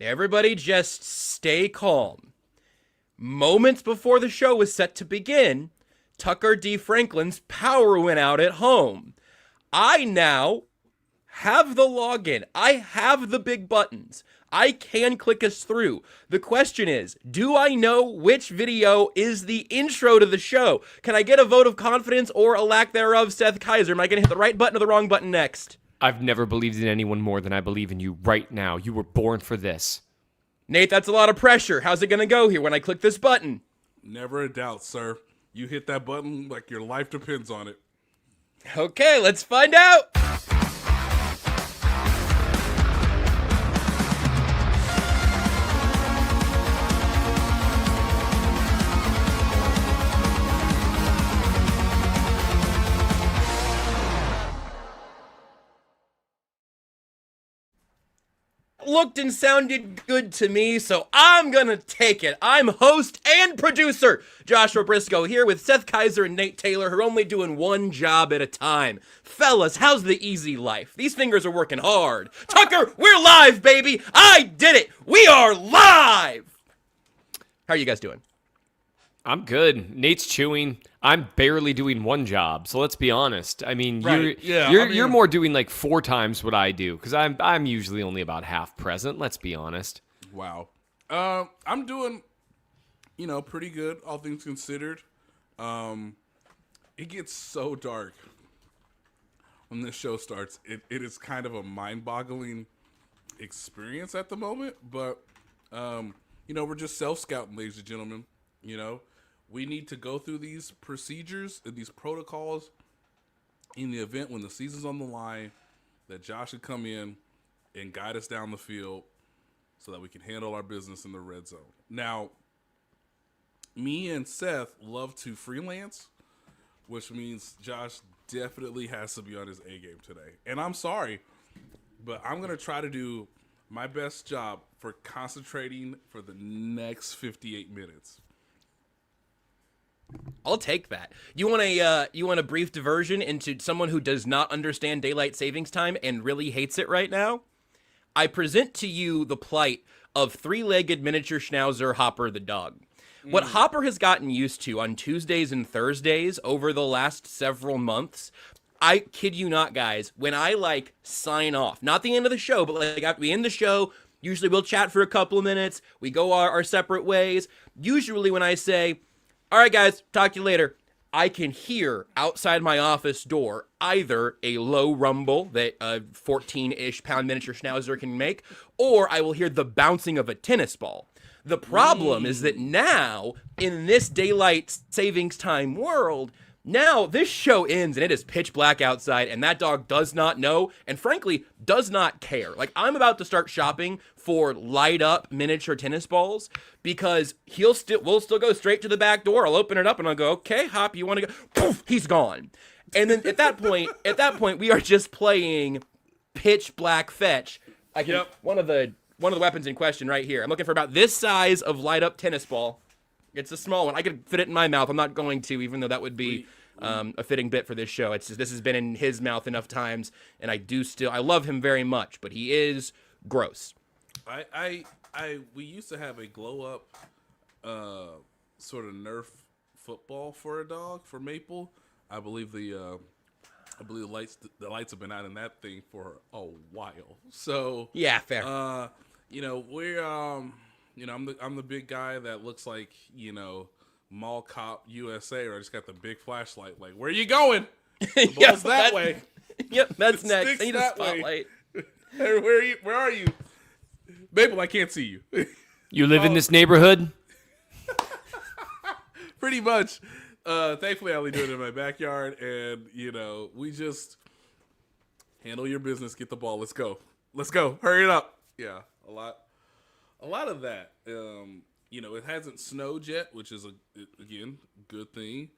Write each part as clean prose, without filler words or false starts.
Everybody just stay calm. Moments before the show was set to begin, Tucker D. Franklin's power went out at home. I now have the login. I have the big buttons. I can click us through. The question is, do I know which video is the intro to the show? Can I get a vote of confidence or a lack thereof, Seth Keysor? Am I going to hit the right button or the wrong button next? I've never believed in anyone more than I believe in you right now. You were born for this. Nate, that's a lot of pressure. How's it going to go here when I click this button? Never a doubt, sir. You hit that button like your life depends on it. Okay, let's find out. Looked and sounded good to me, so I'm gonna take it. I'm host and producer Joshua Brisco here with Seth Keysor and Nate Taylor, who are only doing one job at a time. Fellas, how's the easy life? These fingers are working hard. Tucker, we're live, baby! I did it! We are live! How are you guys doing? I'm good. Nate's chewing. I'm barely doing one job, so let's be honest. I mean, Right. you're more doing like 4 times what I do because I'm usually only about half present. Let's be honest. Wow. I'm doing, pretty good, all things considered. It gets so dark when this show starts. It is kind of a mind-boggling experience at the moment, but, we're just self-scouting, ladies and gentlemen. We need to go through these procedures and these protocols in the event when the season's on the line that Josh should come in and guide us down the field so that we can handle our business in the red zone. Now, me and Seth love to freelance, which means Josh definitely has to be on his A game today. And I'm sorry, but I'm going to try to do my best job for concentrating for the next 58 minutes. I'll take that. You want a brief diversion into someone who does not understand daylight savings time and really hates it right now? I present to you the plight of 3-legged miniature schnauzer Hopper the dog. What Hopper has gotten used to on Tuesdays and Thursdays over the last several months, I kid you not, guys, when I sign off, not the end of the show, but after we end the show, usually we'll chat for a couple of minutes, we go our separate ways. Usually when I say, all right, guys, talk to you later, I can hear outside my office door either a low rumble that a 14-ish pound miniature schnauzer can make, or I will hear the bouncing of a tennis ball. The problem is that now, in this daylight savings time world, now this show ends and it is pitch black outside and that dog does not know and frankly does not care. I'm about to start shopping for light up miniature tennis balls because we'll still go straight to the back door. I'll open it up and I'll go, okay, Hop, you want to go? Poof, he's gone. And then at that point, we are just playing pitch black fetch. One of the weapons in question right here. I'm looking for about this size of light up tennis ball. It's a small one. I could fit it in my mouth. I'm not going to, even though that would be a fitting bit for this show. It's just, this has been in his mouth enough times, and I love him very much, but he is gross. We used to have a glow up, sort of Nerf football for a dog for Maple. I believe the lights have been out in that thing for a while. So yeah, fair. I'm the big guy that looks like, Mall Cop USA, or I just got the big flashlight. Like, where are you going? The ball's that way. Yep, that's next. I need a spotlight. Where are you? Maple, I can't see you. You live in this neighborhood? Pretty much. Thankfully, I only do it in my backyard, and, we just handle your business, get the ball. Let's go. Hurry it up. Yeah, a lot of that. It hasn't snowed yet, which is, again, good thing.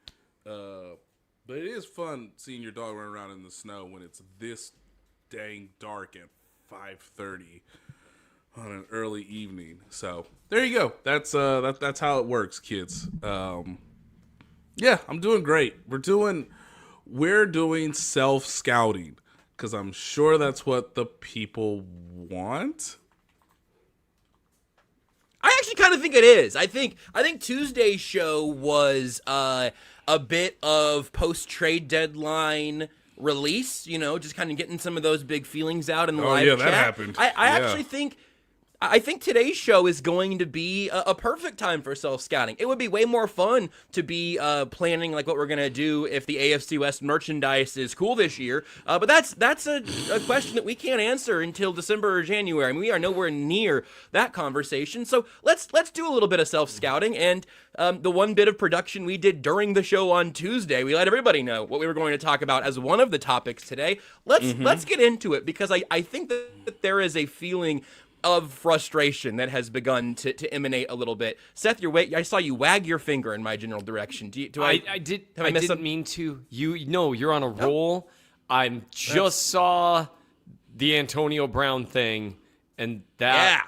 But it is fun seeing your dog run around in the snow when it's this dang dark at 5:30 on an early evening. So there you go. That's how it works, kids. Yeah, I'm doing great. We're doing self-scouting because I'm sure that's what the people want. kind of think it is. I think Tuesday's show was a bit of post-trade deadline release, just kind of getting some of those big feelings out in the live chat. That happened. I actually think today's show is going to be a perfect time for self-scouting. It would be way more fun to be planning like what we're going to do if the AFC West merchandise is cool this year. But that's a question that we can't answer until December or January. I mean, we are nowhere near that conversation. So let's do a little bit of self-scouting. And the one bit of production we did during the show on Tuesday, we let everybody know what we were going to talk about as one of the topics today. Let's get into it, because I think that there is a feeling of frustration that has begun to emanate a little bit. Seth, I saw you wag your finger in my general direction. I didn't mean to. You're on a roll. I just saw the Antonio Brown thing, and that. Yeah.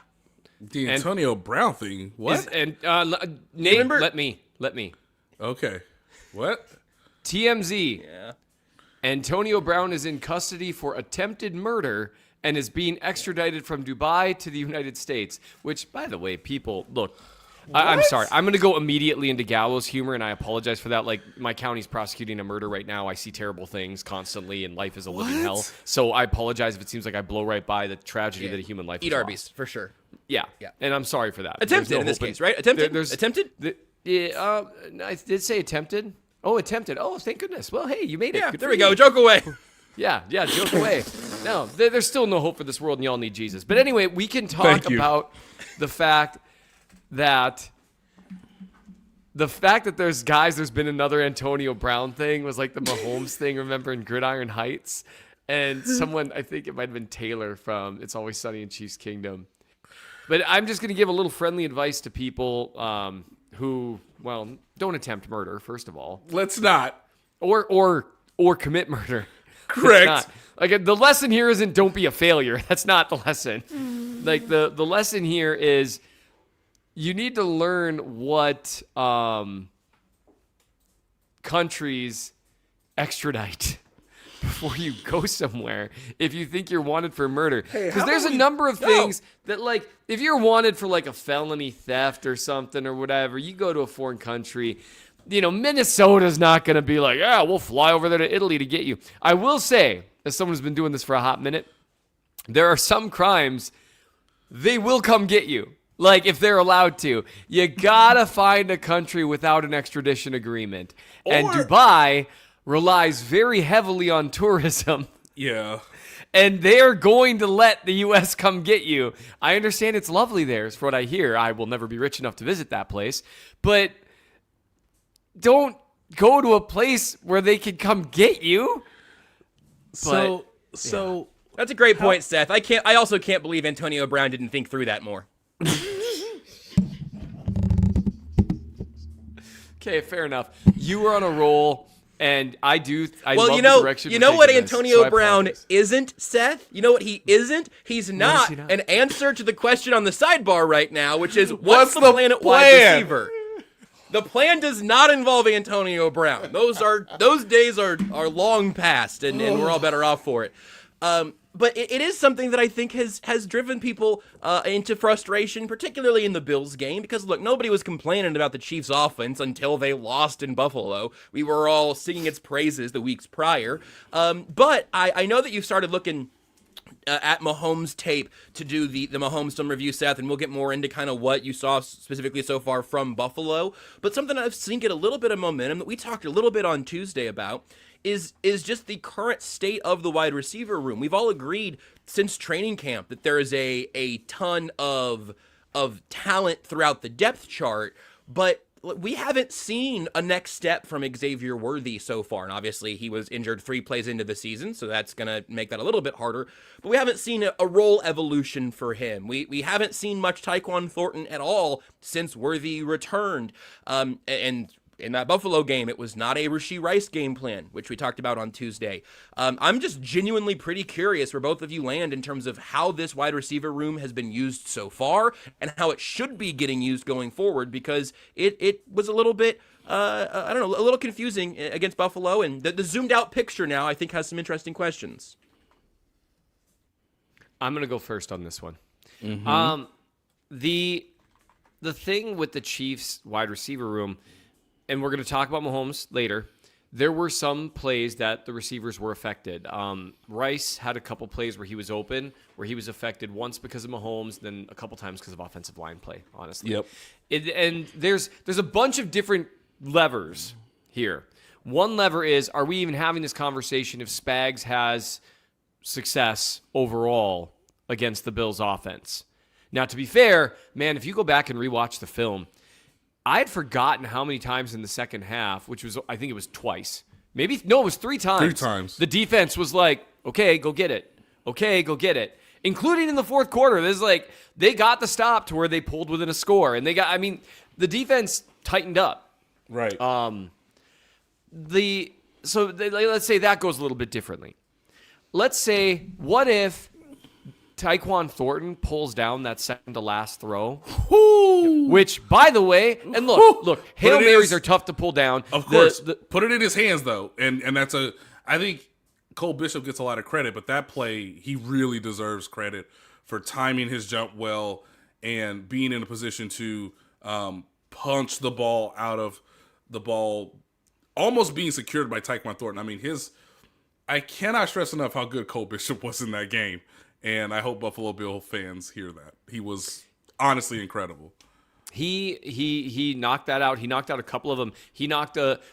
The Antonio Brown thing. What? Nate, let me. Okay. What? TMZ. Yeah. Antonio Brown is in custody for attempted murder and is being extradited from Dubai to the United States, which, by the way, people, look, I'm sorry. I'm going to go immediately into gallows humor, and I apologize for that. Like, my county's prosecuting a murder right now. I see terrible things constantly, and life is a living hell. So I apologize if it seems like I blow right by the tragedy that a human life is. Eat Arby's, for sure. Yeah, and I'm sorry for that. Attempted in this case, right? Attempted? Attempted? I did say attempted. Oh, attempted. Oh, thank goodness. Well, hey, you made it. Yeah, Good there for we you. go. Joke away. Yeah, joke away. No, there's still no hope for this world, and y'all need Jesus. But anyway, we can talk about the fact that there's been another Antonio Brown thing, was like the Mahomes thing, remember, in Gridiron Heights? And someone, I think it might have been Taylor from It's Always Sunny in Chiefs Kingdom. But I'm just going to give a little friendly advice to people who, well, don't attempt murder, first of all. Let's not. Or commit murder. Correct. Like, the lesson here isn't don't be a failure. That's not the lesson. Like, the lesson here is you need to learn what countries extradite before you go somewhere if you think you're wanted for murder. Because there's a number of things that, like, if you're wanted for, like, a felony theft or something or whatever, you go to a foreign country. Minnesota's not going to be like, yeah, we'll fly over there to Italy to get you. I will say, as someone who's been doing this for a hot minute, there are some crimes, they will come get you. Like, if they're allowed to. You got to find a country without an extradition agreement. And Dubai relies very heavily on tourism. Yeah. And they're going to let the U.S. come get you. I understand it's lovely there, is what I hear. I will never be rich enough to visit that place. But don't go to a place where they can come get you. So that's a great point, Seth. I also can't believe Antonio Brown didn't think through that more. Okay, fair enough. You were on a roll, and I well, love the direction you know what this, Antonio so Brown isn't, Seth? You know what he isn't? He's not, is he not? an answer to the question on the sidebar right now, which is what's the plan at wide receiver? The plan does not involve Antonio Brown. Those days are long past, and we're all better off for it. But it is something that I think has driven people into frustration, particularly in the Bills game, because, look, nobody was complaining about the Chiefs' offense until they lost in Buffalo. We were all singing its praises the weeks prior. But I know that you started looking at Mahomes tape to do the Mahomes film review, Seth, and we'll get more into kind of what you saw specifically so far from Buffalo. But something I've seen get a little bit of momentum that we talked a little bit on Tuesday about is just the current state of the wide receiver room. We've all agreed since training camp that there is a ton of talent throughout the depth chart, but we haven't seen a next step from Xavier Worthy so far. And obviously he was injured 3 plays into the season, so that's going to make that a little bit harder. But we haven't seen a role evolution for him. We haven't seen much Tyquan Thornton at all since Worthy returned. And in that Buffalo game, it was not a Rashee Rice game plan, which we talked about on Tuesday. I'm just genuinely pretty curious where both of you land in terms of how this wide receiver room has been used so far and how it should be getting used going forward, because it was a little bit, a little confusing against Buffalo. And the zoomed out picture now, I think, has some interesting questions. I'm going to go first on this one. Mm-hmm. the thing with the Chiefs wide receiver room, and we're going to talk about Mahomes later, there were some plays that the receivers were affected. Rice had a couple plays where he was open, where he was affected once because of Mahomes, then a couple times because of offensive line play, honestly. Yep. And there's a bunch of different levers here. One lever is, are we even having this conversation if Spags has success overall against the Bills offense? Now, to be fair, man, if you go back and rewatch the film, I had forgotten how many times in the second half, which was, I think it was twice. It was 3 times. 3 times. The defense was like, okay, go get it. Okay, go get it. Including in the fourth quarter. There's like, they got the stop to where they pulled within a score. And the defense tightened up. Right. Let's say that goes a little bit differently. Let's say, what if Tyquan Thornton pulls down that second to last throw, which, by the way, and look, Hail Marys are tough to pull down. Of course, put it in his hands though, and that's I think Cole Bishop gets a lot of credit, but that play, he really deserves credit for timing his jump well and being in a position to punch the ball out of the ball, almost being secured by Tyquan Thornton. I mean, I cannot stress enough how good Cole Bishop was in that game. And I hope Buffalo Bill fans hear that. He was honestly incredible. He knocked that out. He knocked out a couple of them.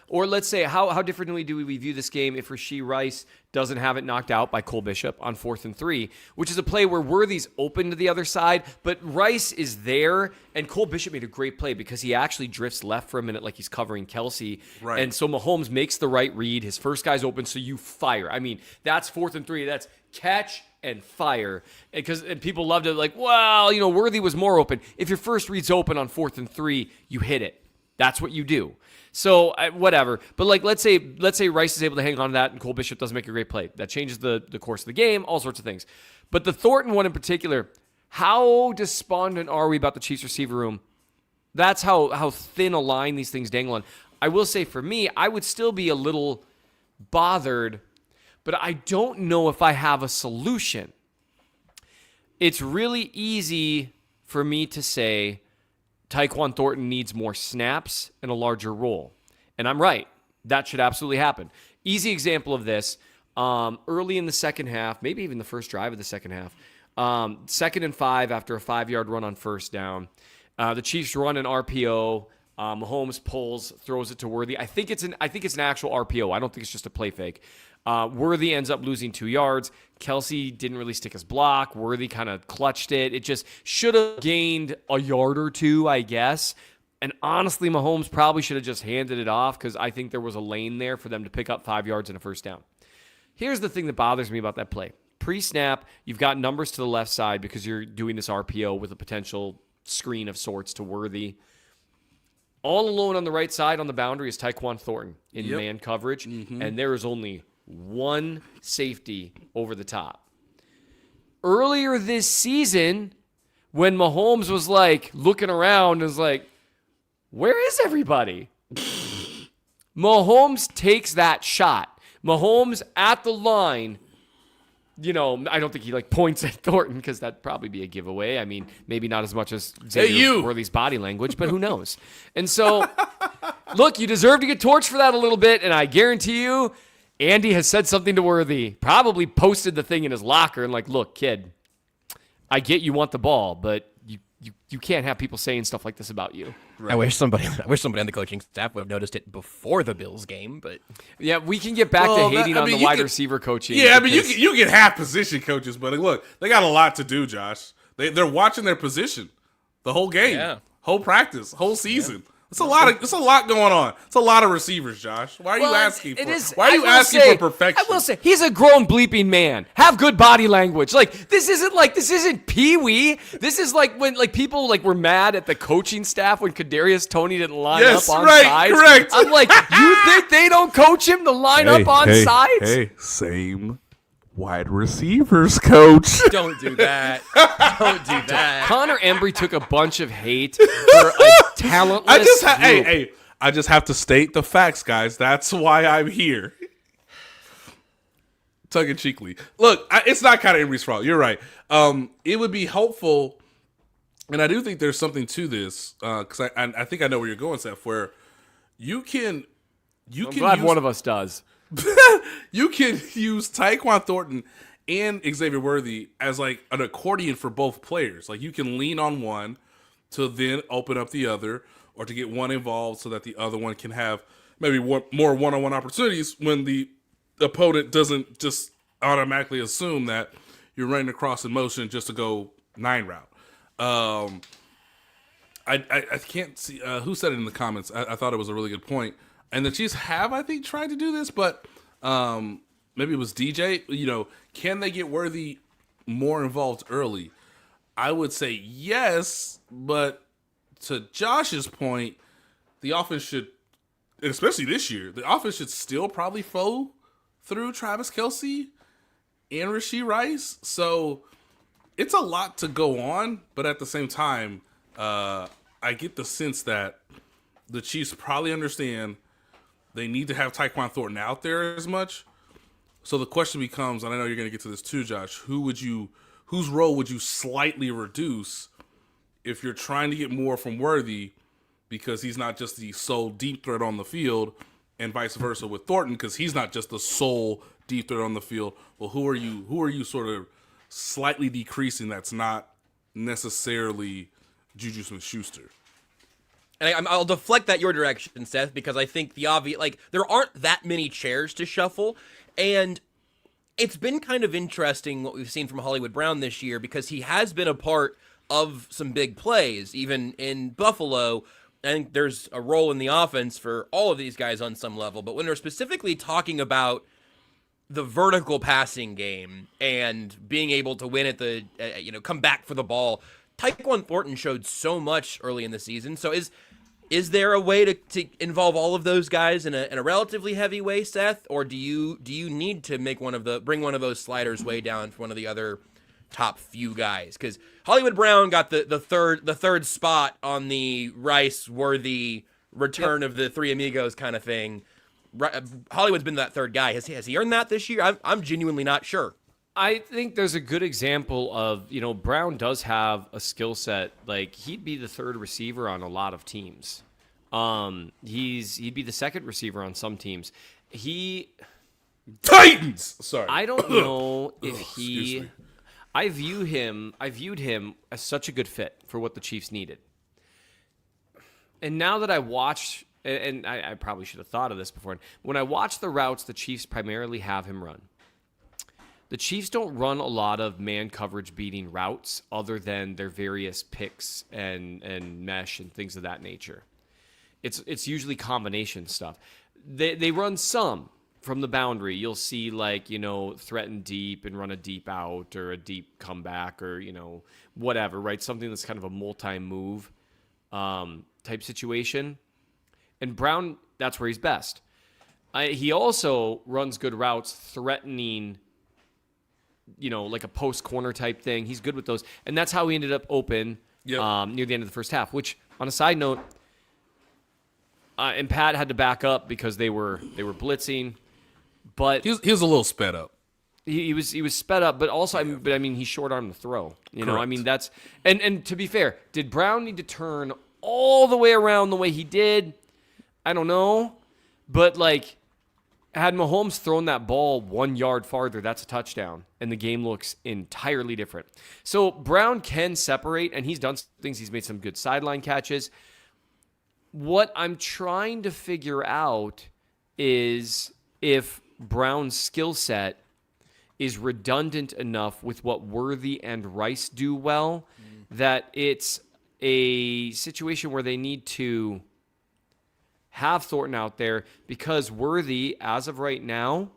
Or let's say, how differently do we view this game if Rashee Rice doesn't have it knocked out by Cole Bishop on 4th and 3, which is a play where Worthy's open to the other side, but Rice is there, and Cole Bishop made a great play because he actually drifts left for a minute like he's covering Kelsey. Right. And so Mahomes makes the right read. His first guy's open, so you fire. I mean, that's 4th and 3. That's catch and fire. And people loved it, like, well, Worthy was more open. If your first read's open on 4th and 3, you hit it. That's what you do. So whatever. But let's say Rice is able to hang on to that and Cole Bishop doesn't make a great play. That changes the course of the game, all sorts of things. But the Thornton one in particular, how despondent are we about the Chiefs receiver room? That's how thin a line these things dangle on. I will say for me, I would still be a little bothered, but I don't know if I have a solution. It's really easy for me to say Tyquan Thornton needs more snaps and a larger role. And I'm right. That should absolutely happen. Easy example of this, early in the second half, maybe even the first drive of the second half, 2nd and 5 after a 5-yard run on first down. The Chiefs run an RPO. Mahomes pulls, throws it to Worthy. I think it's an actual RPO. I don't think it's just a play fake. Worthy ends up losing 2 yards. Kelsey didn't really stick his block. Worthy kind of clutched it. It just should have gained a yard or 2, I guess. And honestly, Mahomes probably should have just handed it off because I think there was a lane there for them to pick up 5 yards and a first down. Here's the thing that bothers me about that play. Pre-snap, you've got numbers to the left side because you're doing this RPO with a potential screen of sorts to Worthy. All alone on the right side on the boundary is Tyquan Thornton in man coverage, and there is only one safety over the top. Earlier this season, when Mahomes was like looking around and was like, where is everybody? Mahomes takes that shot. Mahomes at the line, I don't think he points at Thornton because that'd probably be a giveaway. I mean, maybe not as much as Xavier Worthy's body language, but who knows? And so, look, you deserve to get torched for that a little bit, and I guarantee you, Andy has said something to Worthy, probably posted the thing in his locker and look, kid, I get you want the ball, but you can't have people saying stuff like this about you. Right. I wish somebody on the coaching staff would have noticed it before the Bills game, but yeah, we can get back to hating on the wide receiver coaching. Yeah, you get half position coaches, but look, they got a lot to do, Josh. They're watching their position the whole game, whole practice, whole season. Yeah. It's a lot going on. It's a lot of receivers, Josh. Why are you asking for perfection? I will say he's a grown bleeping man. Have good body language. This isn't Pee-wee. This is when people were mad at the coaching staff when Kadarius Toney didn't line up on sides. Correct. I'm you think they don't coach him to line up on sides? Hey, same wide receivers, coach. Don't do that. Don't do that. Connor Embry took a bunch of hate for a talentless I just have to state the facts, guys. That's why I'm here. Tongue-in-cheekly. Look, it's not kind of Embry's fault. You're right. It would be helpful And I do think there's something to this because I think I know where you're going, Seth. Where you can I'm glad one of us does. you can use Tyquan Thornton and Xavier Worthy as like an accordion for both players. Like you can lean on one to then open up the other, or to get one involved so that the other one can have maybe more one-on-one opportunities when the opponent doesn't just automatically assume that you're running across in motion just to go 9 route. I can't see who said it in the comments. I thought it was a really good point. And the Chiefs have, I think, tried to do this, but maybe it was DJ. You know, can they get Worthy more involved early? I would say yes, but to Josh's point, the offense should, especially this year, the offense should still probably flow through Travis Kelce and Rashee Rice. So it's a lot to go on, but at the same time, I get the sense that the Chiefs probably understand they need to have Tyquan Thornton out there as much. So the question becomes, and I know you're going to get to this too, Josh, whose role would you slightly reduce if you're trying to get more from Worthy because he's not just the sole deep threat on the field, and vice versa with Thornton because he's not just the sole deep threat on the field. Well, who are you sort of slightly decreasing that's not necessarily Juju Smith-Schuster? And I'll deflect that your direction, Seth, because I think the obvious, like, there aren't that many chairs to shuffle, and it's been kind of interesting what we've seen from Hollywood Brown this year because he has been a part of some big plays, even in Buffalo. I think there's a role in the offense for all of these guys on some level, but when we're specifically talking about the vertical passing game and being able to win at the, come back for the ball, Tyquan Thornton showed so much early in the season. So is there a way to involve all of those guys in a relatively heavy way, Seth, or do you need to bring one of those sliders way down for one of the other top few guys? Because Hollywood Brown got the third spot on the Rice Worthy return of the Three Amigos kind of thing. Hollywood's been that third guy. Has he earned that this year? I'm genuinely not sure. I think there's a good example of, Brown does have a skill set. Like, he'd be the third receiver on a lot of teams. He'd be the second receiver on some teams. Titans! Sorry. I don't know if I viewed him as such a good fit for what the Chiefs needed. And now that I watched, and I probably should have thought of this before, when I watch the routes the Chiefs primarily have him run, the Chiefs don't run a lot of man coverage beating routes other than their various picks and mesh and things of that nature. It's usually combination stuff. They run some from the boundary. You'll see threaten deep and run a deep out or a deep comeback or, whatever, right? Something that's kind of a multi-move type situation. And Brown, that's where he's best. He also runs good routes threatening like a post corner type thing. He's good with those. And that's how he ended up open near the end of the first half, which on a side note, and Pat had to back up because they were blitzing, but he was a little sped up. He was sped up, but also he short armed the throw. Correct. That's and to be fair, did Brown need to turn all the way around the way he did? I don't know, but had Mahomes thrown that ball 1 yard farther, that's a touchdown, and the game looks entirely different. So Brown can separate, and he's done things. He's made some good sideline catches. What I'm trying to figure out is if Brown's skill set is redundant enough with what Worthy and Rice do well that it's a situation where they need to have Thornton out there because Worthy, as of right now,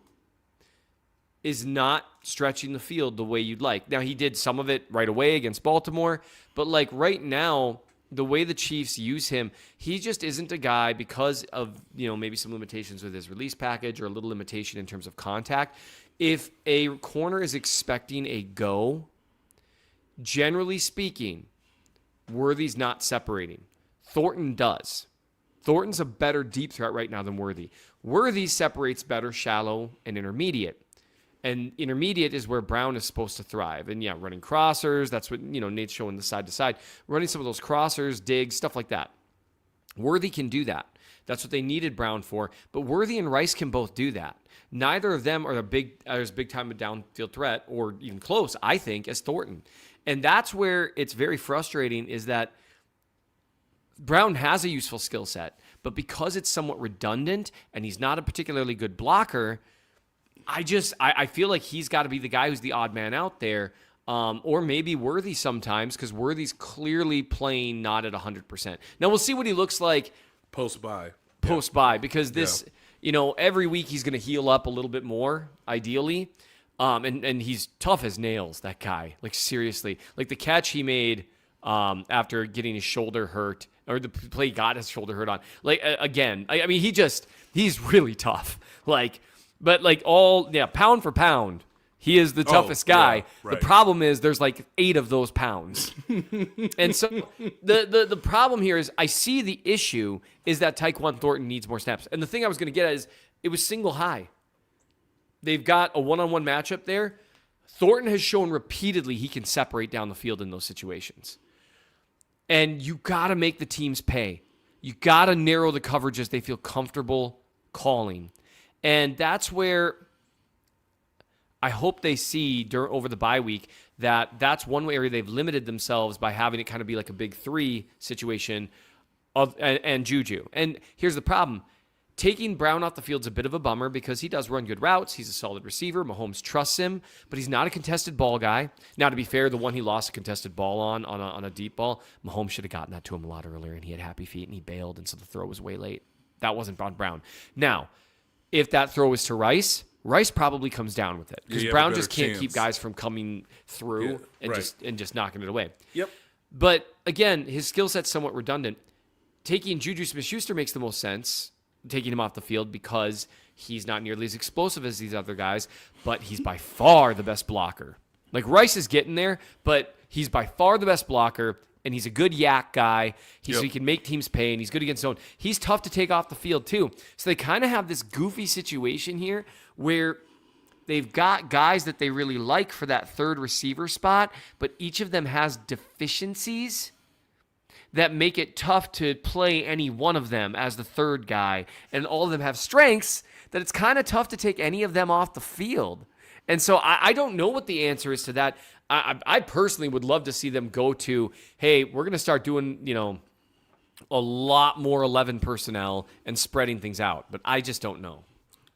is not stretching the field the way you'd like. Now, he did some of it right away against Baltimore, but right now, the way the Chiefs use him, he just isn't a guy because of, maybe some limitations with his release package or a little limitation in terms of contact. If a corner is expecting a go, generally speaking, Worthy's not separating. Thornton does. Thornton's a better deep threat right now than Worthy. Worthy separates better shallow and intermediate. And intermediate is where Brown is supposed to thrive. And yeah, running crossers, that's what, Nate's showing the side to side. Running some of those crossers, digs, stuff like that. Worthy can do that. That's what they needed Brown for. But Worthy and Rice can both do that. Neither of them are as big time of downfield threat or even close, I think, as Thornton. And that's where it's very frustrating is that Brown has a useful skill set, but because it's somewhat redundant and he's not a particularly good blocker, I feel like he's got to be the guy who's the odd man out there, or maybe Worthy sometimes, because Worthy's clearly playing not at 100%. Now we'll see what he looks like post-bye, because this, every week he's going to heal up a little bit more, ideally, and he's tough as nails, that guy. Like seriously, like the catch he made after getting his shoulder hurt, or the play he got his shoulder hurt on. Like again, I mean, he's really tough. Pound for pound, he is the toughest guy. Yeah, right. The problem is there's like 8 of those pounds. And so the problem here is I see the issue is that Tyquan Thornton needs more snaps. And the thing I was going to get at is it was single high. They've got a one-on-one matchup there. Thornton has shown repeatedly he can separate down the field in those situations. And you got to make the teams pay. You got to narrow the coverages they feel comfortable calling. And that's where I hope they see over the bye week that's one area they've limited themselves by having it kind of be like a big 3 situation and Juju. And here's the problem. Taking Brown off the field is a bit of a bummer because he does run good routes. He's a solid receiver. Mahomes trusts him, but he's not a contested ball guy. Now, to be fair, the one he lost a contested ball on a deep ball, Mahomes should have gotten that to him a lot earlier, and he had happy feet, and he bailed, and so the throw was way late. That wasn't on Brown. Now, if that throw is to Rice probably comes down with it because Brown just can't keep guys from coming through and just knocking it away. Yep. But again, his skill set's somewhat redundant. Taking Juju Smith-Schuster makes the most sense, taking him off the field because he's not nearly as explosive as these other guys, but he's by far the best blocker. Like Rice is getting there, but he's by far the best blocker. And he's a good yak guy. So he can make teams pay, and he's good against zone. He's tough to take off the field, too. So they kind of have this goofy situation here where they've got guys that they really like for that third receiver spot, but each of them has deficiencies that make it tough to play any one of them as the third guy. And all of them have strengths that it's kind of tough to take any of them off the field. And so I don't know what the answer is to that. I personally would love to see them go to, hey, we're going to start doing, a lot more 11 personnel and spreading things out. But I just don't know.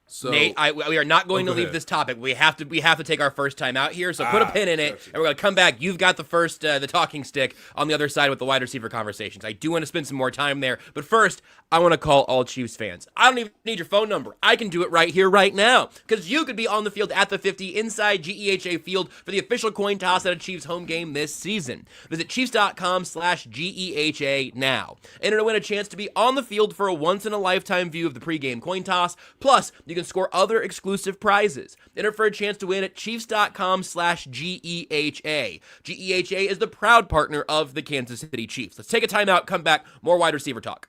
So, Nate, we are not going to leave this topic. We have to take our first time out here. So put a pin in it, and we're going to come back. You've got the talking stick on the other side with the wide receiver conversations. I do want to spend some more time there, but first, I want to call all Chiefs fans. I don't even need your phone number. I can do it right here, right now, because you could be on the field at the 50 inside GEHA Field for the official coin toss at a Chiefs home game this season. Visit Chiefs.com/GEHA now. Enter to win a chance to be on the field for a once-in-a-lifetime view of the pregame coin toss. Plus, you can score other exclusive prizes. Enter for a chance to win at Chiefs.com/GEHA. GEHA is the proud partner of the Kansas City Chiefs. Let's take a timeout, come back, more wide receiver talk.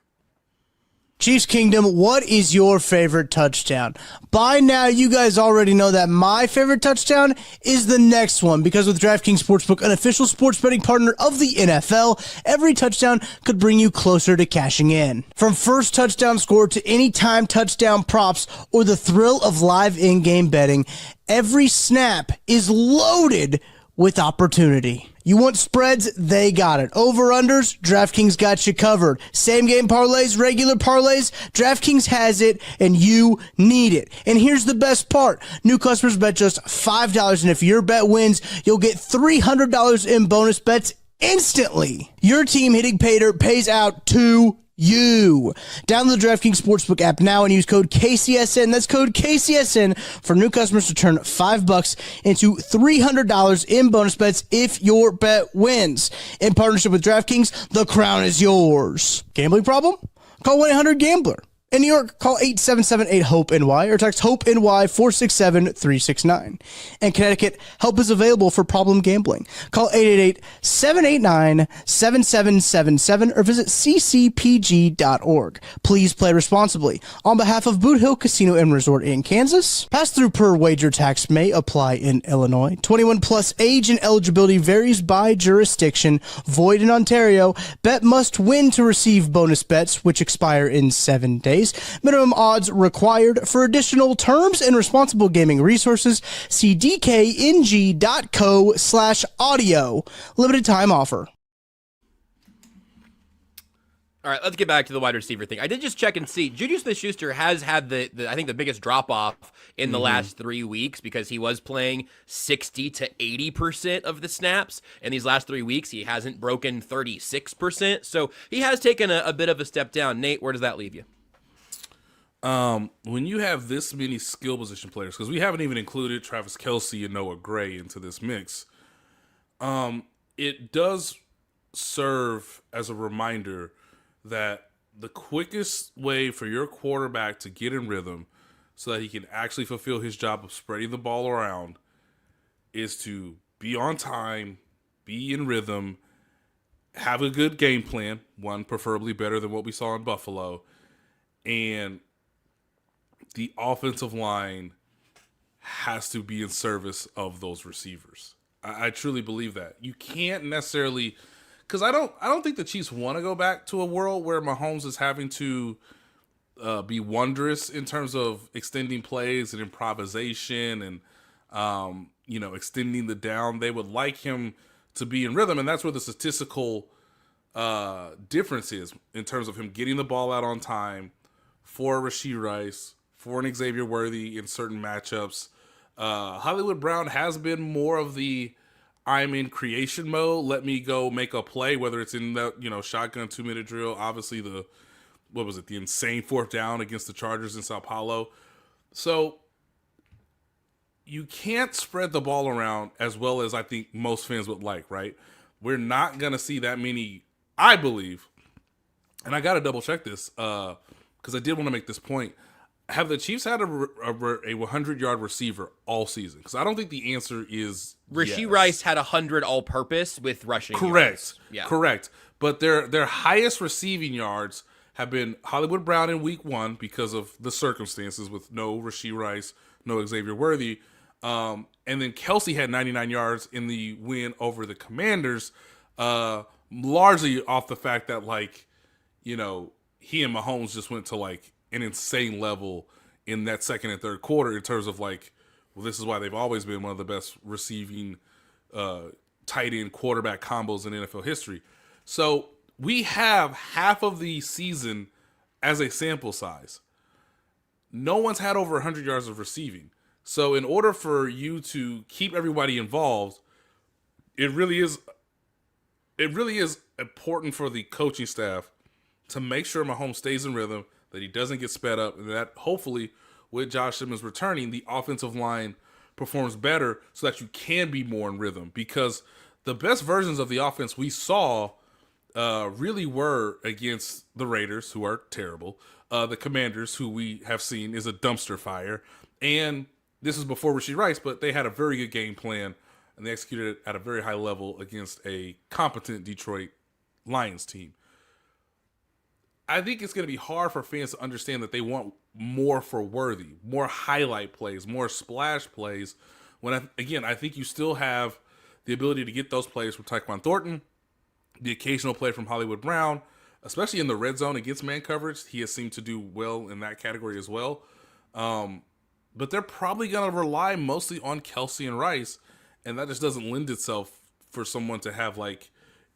Chiefs Kingdom, what is your favorite touchdown? By now, you guys already know that my favorite touchdown is the next one, because with DraftKings Sportsbook, an official sports betting partner of the NFL, every touchdown could bring you closer to cashing in. From first touchdown score to anytime touchdown props or the thrill of live in-game betting, every snap is loaded with opportunity. You want spreads? They got it. Over-unders? DraftKings got you covered. Same-game parlays, regular parlays? DraftKings has it, and you need it. And here's the best part. New customers bet just $5, and if your bet wins, you'll get $300 in bonus bets instantly. Your team hitting pay dirt pays out to you. Download the DraftKings Sportsbook app now and use code KCSN. That's code KCSN for new customers to turn $5 into $300 in bonus bets if your bet wins. In partnership with DraftKings, the crown is yours. Gambling problem? Call 1-800-GAMBLER. In New York, call 877-8-HOPE-NY or text HOPE-NY 467-369. In Connecticut, help is available for problem gambling. Call 888-789-7777 or visit ccpg.org. Please play responsibly. On behalf of Boot Hill Casino and Resort in Kansas, pass-through per wager tax may apply in Illinois. 21 plus age and eligibility varies by jurisdiction. Void in Ontario. Bet must win to receive bonus bets, which expire in 7 days. Minimum odds required. For additional terms and responsible gaming resources, see dkng.co/audio. Limited time offer. All right, let's get back to the wide receiver thing. I did just check and see. Juju Smith-Schuster has had the I think the biggest drop-off in the last 3 weeks because he was playing 60 to 80% of the snaps. In these last 3 weeks, he hasn't broken 36%. So he has taken a bit of a step down. Nate, where does that leave you? When you have this many skill position players, because we haven't even included Travis Kelce and Noah Gray into this mix, it does serve as a reminder that the quickest way for your quarterback to get in rhythm so that he can actually fulfill his job of spreading the ball around is to be on time, be in rhythm, have a good game plan, one preferably better than what we saw in Buffalo, and the offensive line has to be in service of those receivers. I truly believe that. You can't necessarily, because I don't think the Chiefs want to go back to a world where Mahomes is having to be wondrous in terms of extending plays and improvisation and extending the down. They would like him to be in rhythm, and that's where the statistical difference is in terms of him getting the ball out on time for Rashee Rice, for an Xavier Worthy in certain matchups. Hollywood Brown has been more of the I'm in creation mode. Let me go make a play, whether it's in the shotgun 2-minute drill. Obviously the insane 4th down against the Chargers in Sao Paulo. So you can't spread the ball around as well as I think most fans would like, right? We're not gonna see that many, I believe, and I gotta double check this because I did want to make this point. Have the Chiefs had a 100-yard receiver all season? Because I don't think the answer is Rashee yes. Rice had 100 all-purpose with rushing Correct. yards. Yeah. Correct. But their highest receiving yards have been Hollywood Brown in week 1 because of the circumstances with no Rashee Rice, no Xavier Worthy. And then Kelce had 99 yards in the win over the Commanders, largely off the fact that, he and Mahomes just went to, an insane level in that second and third quarter in terms of this is why they've always been one of the best receiving tight end quarterback combos in NFL history. So we have half of the season as a sample size. No one's had over 100 yards of receiving. So in order for you to keep everybody involved, it really is important for the coaching staff to make sure Mahomes stays in rhythm, that he doesn't get sped up, and that hopefully with Josh Simmons returning, the offensive line performs better so that you can be more in rhythm. Because the best versions of the offense we saw really were against the Raiders, who are terrible, the Commanders, who we have seen is a dumpster fire, and this is before Rashee Rice, but they had a very good game plan, and they executed it at a very high level against a competent Detroit Lions team. I think it's going to be hard for fans to understand that they want more for Worthy, more highlight plays, more splash plays. When I think you still have the ability to get those plays from Tyquan Thornton, the occasional play from Hollywood Brown, especially in the red zone against man coverage. He has seemed to do well in that category as well. But they're probably going to rely mostly on Kelce and Rice, and that just doesn't lend itself for someone to have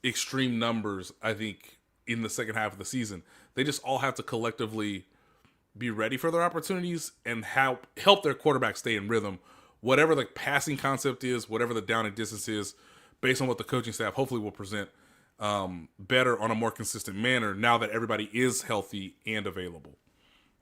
extreme numbers, I think, in the second half of the season. They just all have to collectively be ready for their opportunities and help their quarterback stay in rhythm, whatever the passing concept is, whatever the down and distance is, based on what the coaching staff hopefully will present better on a more consistent manner now that everybody is healthy and available.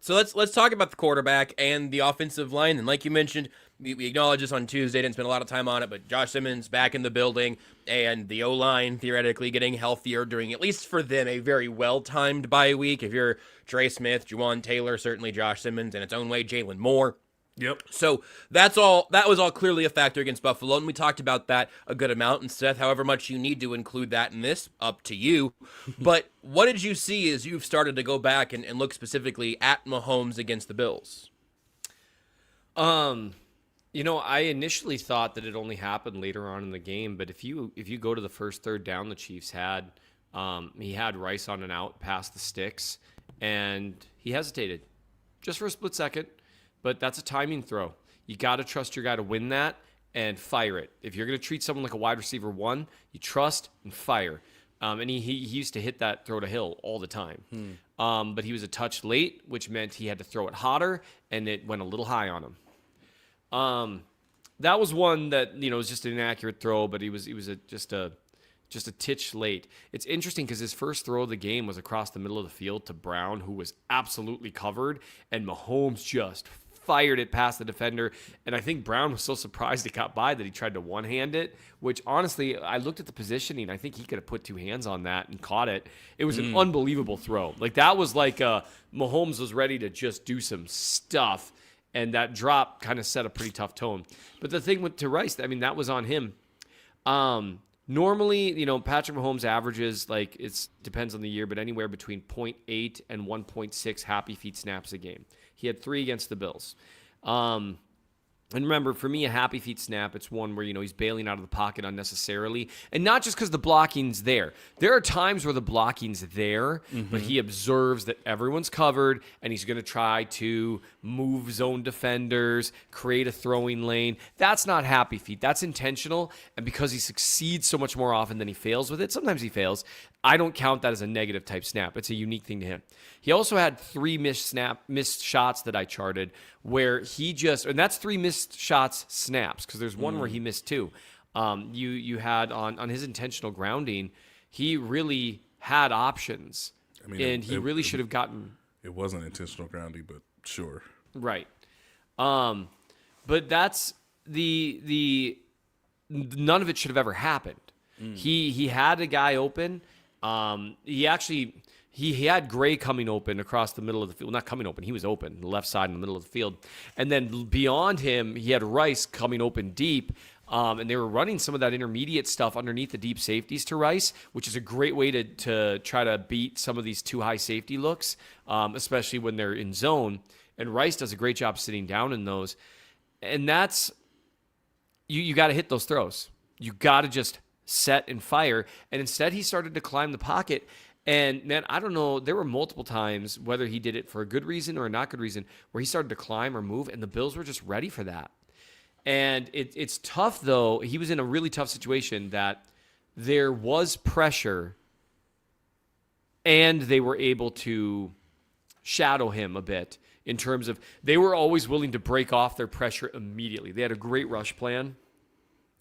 So let's talk about the quarterback and the offensive line. And like you mentioned, we acknowledged this on Tuesday, didn't spend a lot of time on it, but Josh Simmons back in the building, and the O-line theoretically getting healthier during, at least for them, a very well-timed bye week. If you're Trey Smith, Juwan Taylor, certainly Josh Simmons, in its own way, Jalen Moore. Yep. So that was all clearly a factor against Buffalo, and we talked about that a good amount. And Seth, however much you need to include that in this, up to you. But what did you see as you've started to go back and look specifically at Mahomes against the Bills? I initially thought that it only happened later on in the game, but if you go to the first third down the Chiefs had, he had Rice on an out past the sticks, and he hesitated just for a split second. But that's a timing throw. You got to trust your guy to win that and fire it. If you're going to treat someone like a wide receiver one, you trust and fire. And he used to hit that throw to Hill all the time. But he was a touch late, which meant he had to throw it hotter, and it went a little high on him. That was one that was just an inaccurate throw, but he was just a titch late. It's interesting because his first throw of the game was across the middle of the field to Brown, who was absolutely covered, and Mahomes just fired it past the defender. And I think Brown was so surprised it got by that he tried to one-hand it, which honestly, I looked at the positioning. I think he could have put two hands on that and caught it. It was an unbelievable throw. Like that was like Mahomes was ready to just do some stuff, and that drop kind of set a pretty tough tone. But the thing to Rice, that was on him. Normally, Patrick Mahomes averages, it depends on the year, but anywhere between 0.8 and 1.6 happy feet snaps a game. He had 3 against the Bills. And remember, for me, a happy feet snap, it's one where, he's bailing out of the pocket unnecessarily. And not just because the blocking's there. There are times where the blocking's there, but he observes that everyone's covered, and he's going to try to move zone defenders, create a throwing lane. That's not happy feet. That's intentional. And because he succeeds so much more often than he fails with it, sometimes he fails, I don't count that as a negative type snap. It's a unique thing to him. He also had 3 missed shots that I charted where he and that's 3 missed shots snaps, because there's one where he missed 2. You had on his intentional grounding, he really had options, and he really should have gotten. It wasn't intentional grounding, but sure. Right. But that's the none of it should have ever happened. He had a guy open. He had Gray coming open across the middle of the field. Not coming open, he was open, the left side in the middle of the field. And then beyond him, he had Rice coming open deep. And they were running some of that intermediate stuff underneath the deep safeties to Rice, which is a great way to try to beat some of these too high safety looks, especially when they're in zone. And Rice does a great job sitting down in those. And that's, you got to hit those throws. You got to just set and fire. And instead, he started to climb the pocket. And man, I don't know, there were multiple times, whether he did it for a good reason or a not good reason, where he started to climb or move, and the Bills were just ready for that. And it's tough, though. He was in a really tough situation that there was pressure, and they were able to shadow him a bit in terms of they were always willing to break off their pressure immediately. They had a great rush plan,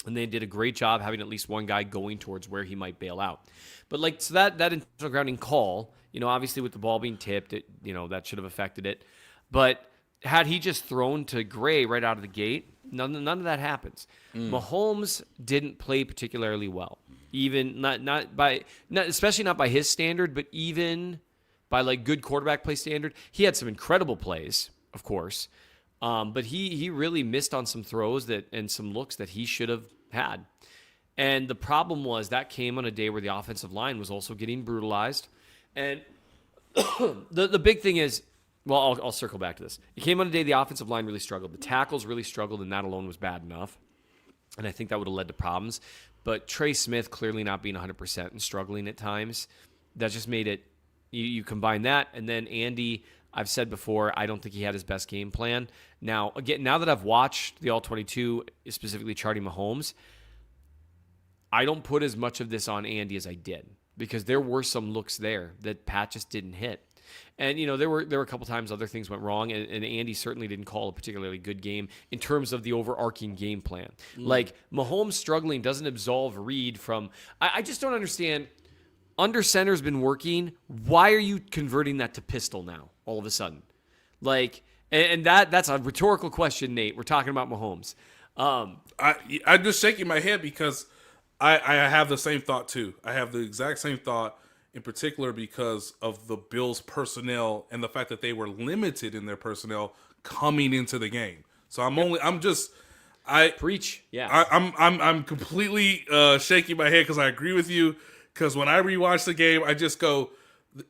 and they did a great job having at least one guy going towards where he might bail out. But so that intentional grounding call, obviously with the ball being tipped, that should have affected it. But had he just thrown to Gray right out of the gate, none of that happens. Mahomes didn't play particularly well, even especially not by his standard, but even by good quarterback play standard. He had some incredible plays, of course, but he really missed on some throws and some looks that he should have had. And the problem was that came on a day where the offensive line was also getting brutalized. And the big thing is, well, I'll circle back to this. It came on a day the offensive line really struggled. The tackles really struggled, and that alone was bad enough. And I think that would have led to problems. But Trey Smith clearly not being 100% and struggling at times, that just made it, you combine that, and then Andy, I've said before, I don't think he had his best game plan. Now, again, now that I've watched the All-22, specifically charting Mahomes, I don't put as much of this on Andy as I did, because there were some looks there that Pat just didn't hit. And, there were a couple times other things went wrong, and Andy certainly didn't call a particularly good game in terms of the overarching game plan. Mahomes struggling doesn't absolve Reed from... I just don't understand. Under center's been working. Why are you converting that to pistol now, all of a sudden? Like, and that's a rhetorical question, Nate. We're talking about Mahomes. I'm just shaking my head because I have the same thought too. I have the exact same thought, in particular because of the Bills' personnel and the fact that they were limited in their personnel coming into the game. So Preach. Yeah. I'm completely shaking my head because I agree with you. Because when I rewatch the game, I just go,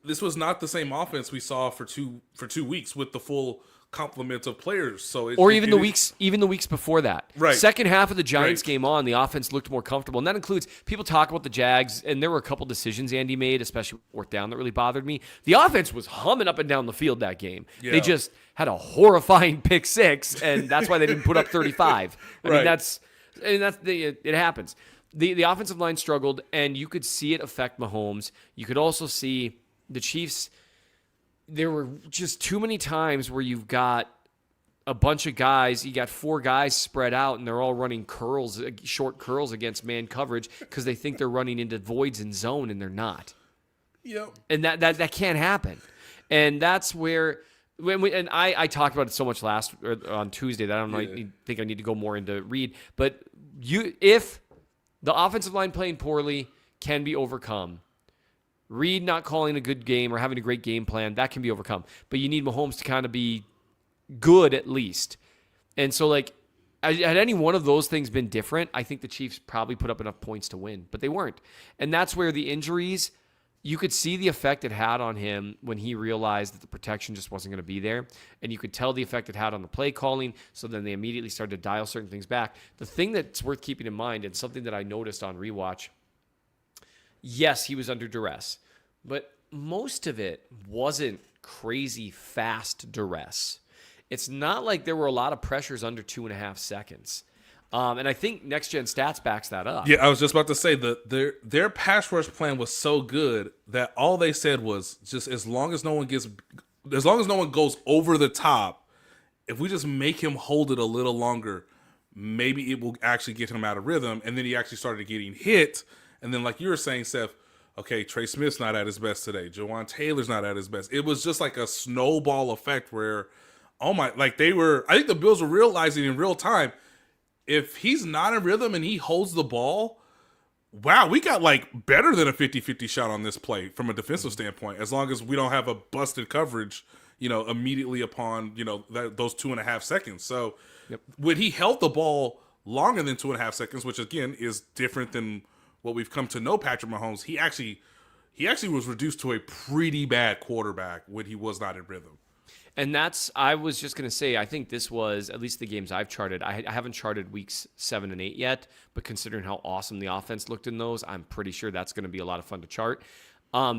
this was not the same offense we saw for 2 weeks with the full complement of players. So even the weeks before that. Right. Second half of the Giants game on, the offense looked more comfortable. And that includes, people talk about the Jags, and there were a couple decisions Andy made, especially fourth down, that really bothered me. The offense was humming up and down the field that game. Yeah. They just had a horrifying pick six, and that's why they didn't put up 35. I mean, it happens. The offensive line struggled, and you could see it affect Mahomes. You could also see the Chiefs. There were just too many times where you've got a bunch of guys, you got 4 guys spread out, and they're all running short curls against man coverage because they think they're running into voids in zone, and they're not. Yep. And that can't happen. And that's where I talked about it so much on Tuesday that I don't know. I think I need to go more into Reed. But if the offensive line playing poorly can be overcome, Reed not calling a good game or having a great game plan, that can be overcome. But you need Mahomes to kind of be good at least. And so, like, had any one of those things been different, I think the Chiefs probably put up enough points to win. But they weren't. And that's where the injuries, you could see the effect it had on him when he realized that the protection just wasn't going to be there. And you could tell the effect it had on the play calling. So then they immediately started to dial certain things back. The thing that's worth keeping in mind, and something that I noticed on rewatch, yes, he was under duress, but most of it wasn't crazy fast duress. It's not like there were a lot of pressures under 2.5 seconds. And I think Next Gen Stats backs that up. Yeah, I was just about to say that their pass rush plan was so good that all they said was just as long as no one goes over the top, if we just make him hold it a little longer, maybe it will actually get him out of rhythm. And then he actually started getting hit. And then, like you were saying, Seth, okay, Trey Smith's not at his best today. Jawan Taylor's not at his best. It was just like a snowball effect where, I think the Bills were realizing in real time, if he's not in rhythm and he holds the ball, wow, we got like better than a 50-50 shot on this play from a defensive standpoint, as long as we don't have a busted coverage, immediately upon, those 2.5 seconds. So when he held the ball longer than 2.5 seconds, which again is different than what we've come to know Patrick Mahomes, he actually was reduced to a pretty bad quarterback when he was not in rhythm. And I was just going to say, I think this was, at least the games I've charted, I haven't charted weeks 7 and 8 yet, but considering how awesome the offense looked in those, I'm pretty sure that's going to be a lot of fun to chart.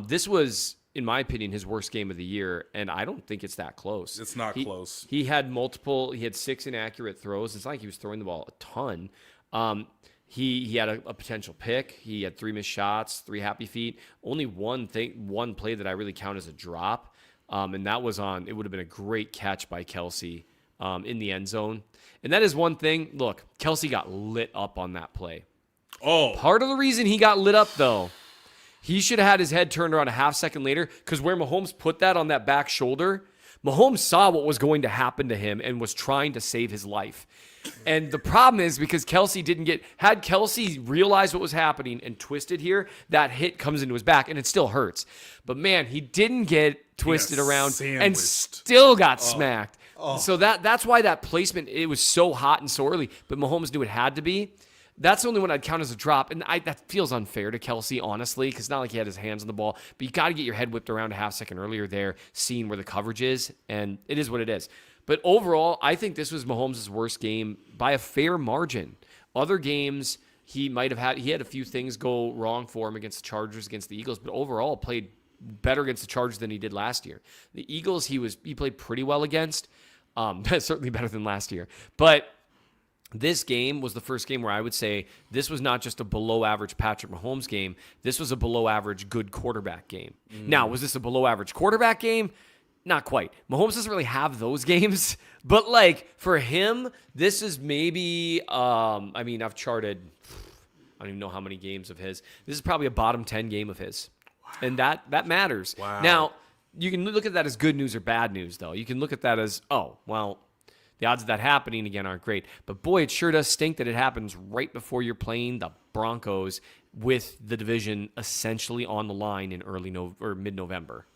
This was, in my opinion, his worst game of the year, and I don't think it's that close. It's not close. He had 6 inaccurate throws. It's not like he was throwing the ball a ton. He had a potential pick. He had 3 missed shots, 3 happy feet. Only one play that I really count as a drop. And that was it would have been a great catch by Kelsey in the end zone. And that is one thing. Look, Kelsey got lit up on that play. Oh. Part of the reason he got lit up, though, he should have had his head turned around a half second later, because where Mahomes put that on that back shoulder, Mahomes saw what was going to happen to him and was trying to save his life. And the problem is, because Kelsey had Kelsey realized what was happening and twisted here, that hit comes into his back and it still hurts. But man, he didn't get twisted around and still got smacked. So that's why that placement, it was so hot and so early, but Mahomes knew it had to be. That's the only one I'd count as a drop. And that feels unfair to Kelsey, honestly, because not like he had his hands on the ball, but you got to get your head whipped around a half second earlier there, seeing where the coverage is, and it is what it is. But overall, I think this was Mahomes' worst game by a fair margin. Other games, he had a few things go wrong for him against the Chargers, against the Eagles, but overall played better against the Chargers than he did last year. The Eagles, he played pretty well against, certainly better than last year. But this game was the first game where I would say this was not just a below-average Patrick Mahomes game. This was a below-average good quarterback game. Now, was this a below-average quarterback game? Not quite. Mahomes doesn't really have those games, but like for him, this is maybe, I've charted, I don't even know how many games of his. This is probably a bottom 10 game of his. Wow. And that matters. Wow. Now, you can look at that as good news or bad news, though. You can look at that as, oh, well, the odds of that happening again aren't great. But boy, it sure does stink that it happens right before you're playing the Broncos with the division essentially on the line in mid-November.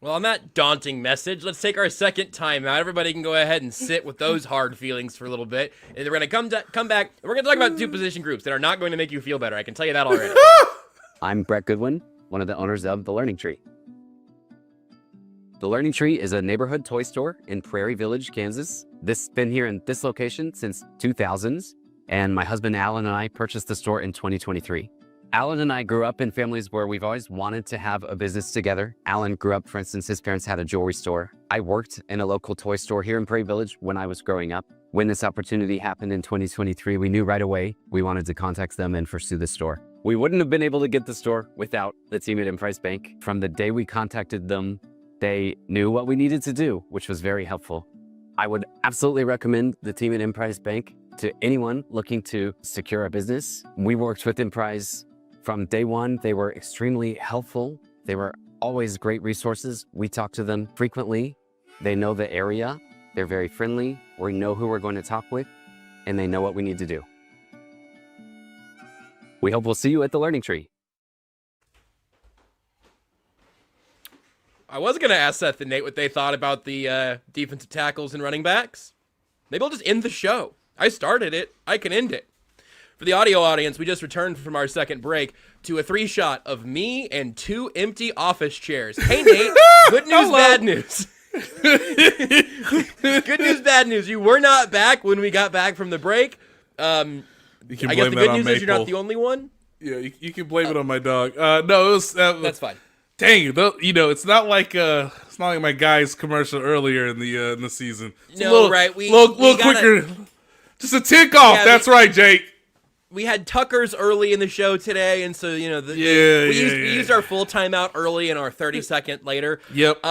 Well, on that daunting message, let's take our second timeout. Everybody can go ahead and sit with those hard feelings for a little bit. And we're going to come back, and we're going to talk about two position groups that are not going to make you feel better. I can tell you that already. I'm Brett Goodwin, one of the owners of The Learning Tree. The Learning Tree is a neighborhood toy store in Prairie Village, Kansas. This has been here in this location since 2000s, and my husband Alan and I purchased the store in 2023. Alan and I grew up in families where we've always wanted to have a business together. Alan grew up, for instance, his parents had a jewelry store. I worked in a local toy store here in Prairie Village when I was growing up. When this opportunity happened in 2023, we knew right away we wanted to contact them and pursue the store. We wouldn't have been able to get the store without the team at Emprise Bank. From the day we contacted them, they knew what we needed to do, which was very helpful. I would absolutely recommend the team at Emprise Bank to anyone looking to secure a business. We worked with Emprise from day one. They were extremely helpful. They were always great resources. We talk to them frequently. They know the area. They're very friendly. We know who we're going to talk with, and they know what we need to do. We hope we'll see you at the Learning Tree. I was going to ask Seth and Nate what they thought about the defensive tackles and running backs. Maybe I'll just end the show. I started it. I can end it. For the audio audience, we just returned from our second break to a 3-shot of me and 2 empty office chairs. Hey, Nate, good news, bad news. Good news, bad news. You were not back when we got back from the break. You can I blame guess the that good on news is you're not Maple. the only one. Yeah, you can blame it on my dog. No, it was That's fine. Dang, it's not like my guy's commercial earlier in the season. It's No, a little, right, we little gotta- quicker. Just a tick off. Yeah, That's right, Jake. We had Tucker's early in the show today, and so we used our full timeout early and our 30-second later. Yep.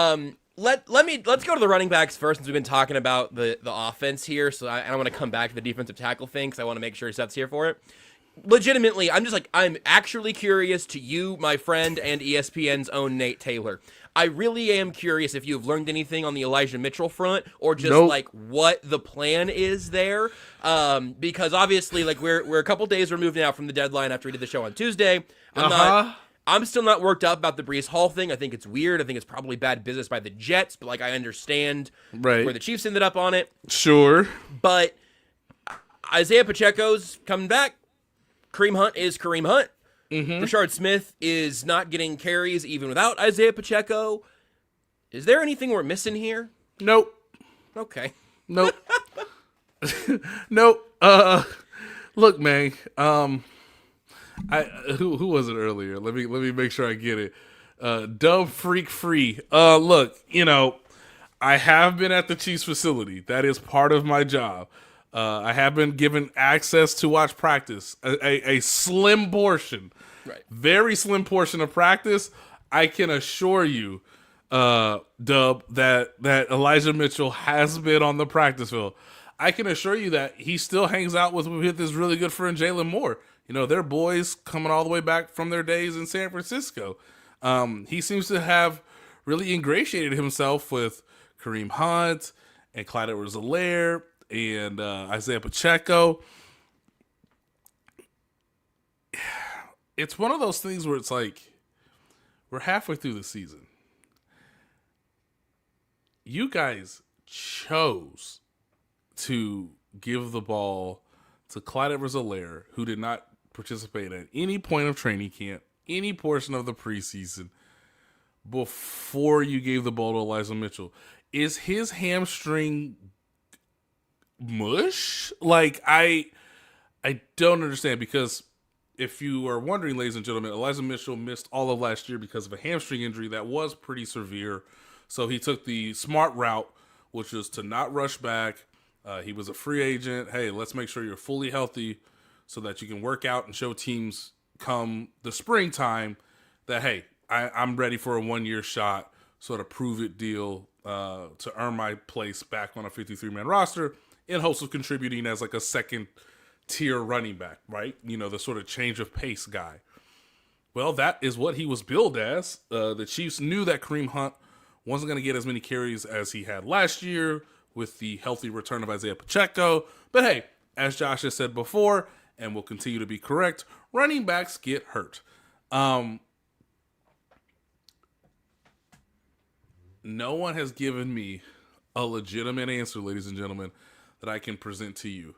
Let's go to the running backs first, since we've been talking about the offense here. So I don't want to come back to the defensive tackle thing, because I want to make sure Seth's here for it. Legitimately, I'm actually curious to you, my friend, and ESPN's own Nate Taylor. I really am curious if you've learned anything on the Elijah Mitchell front, or just like what the plan is there. Because obviously, like we're a couple days removed now from the deadline after we did the show on Tuesday. I'm still not worked up about the Breece Hall thing. I think it's weird. I think it's probably bad business by the Jets, but like I understand where the Chiefs ended up on it. Sure. But Isaiah Pacheco's coming back. Kareem Hunt is Kareem Hunt. Rashard Smith is not getting carries even without Isaiah Pacheco. Is there anything we're missing here? Nope. Okay. Nope. Nope. Look, man. Who was it earlier? Let me make sure I get it. Dub Freak Free. Look, I have been at the Chiefs facility. That is part of my job. I have been given access to watch practice. A slim portion, very slim portion of practice. I can assure you, Dub, that Elijah Mitchell has been on the practice field. I can assure you that he still hangs out with his really good friend Jalen Moore. They're boys coming all the way back from their days in San Francisco. He seems to have really ingratiated himself with Kareem Hunt and Clyde Edwards-Helaire and Isaiah Pacheco. It's one of those things where it's like, we're halfway through the season. You guys chose to give the ball to Clyde Edwards-Helaire, who did not participate at any point of training camp, any portion of the preseason, before you gave the ball to Elijah Mitchell. Is his hamstring mush? Like, I don't understand, because if you are wondering, ladies and gentlemen, Elijah Mitchell missed all of last year because of a hamstring injury that was pretty severe. So he took the smart route, which was to not rush back. He was a free agent. Hey, let's make sure you're fully healthy so that you can work out and show teams come the springtime that, hey, I'm ready for a one-year shot, sort of prove-it deal to earn my place back on a 53-man roster in hopes of contributing as like a second-tier running back, right? The sort of change of pace guy. Well, that is what he was billed as. The Chiefs knew that Kareem Hunt Wasn't going to get as many carries as he had last year with the healthy return of Isaiah Pacheco. But hey, as Josh has said before, and will continue to be correct, running backs get hurt. No one has given me a legitimate answer, ladies and gentlemen, that I can present to you.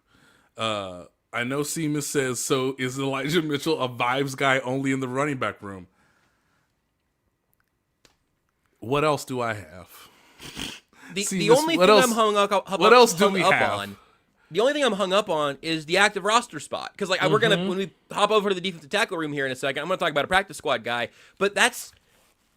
I know Seamus says, so is Elijah Mitchell a vibes guy only in the running back room? What else do I have? The only thing I'm hung up on. The only thing I'm hung up on is the active roster spot. Because we're gonna, when we hop over to the defensive tackle room here in a second, I'm gonna talk about a practice squad guy. But it's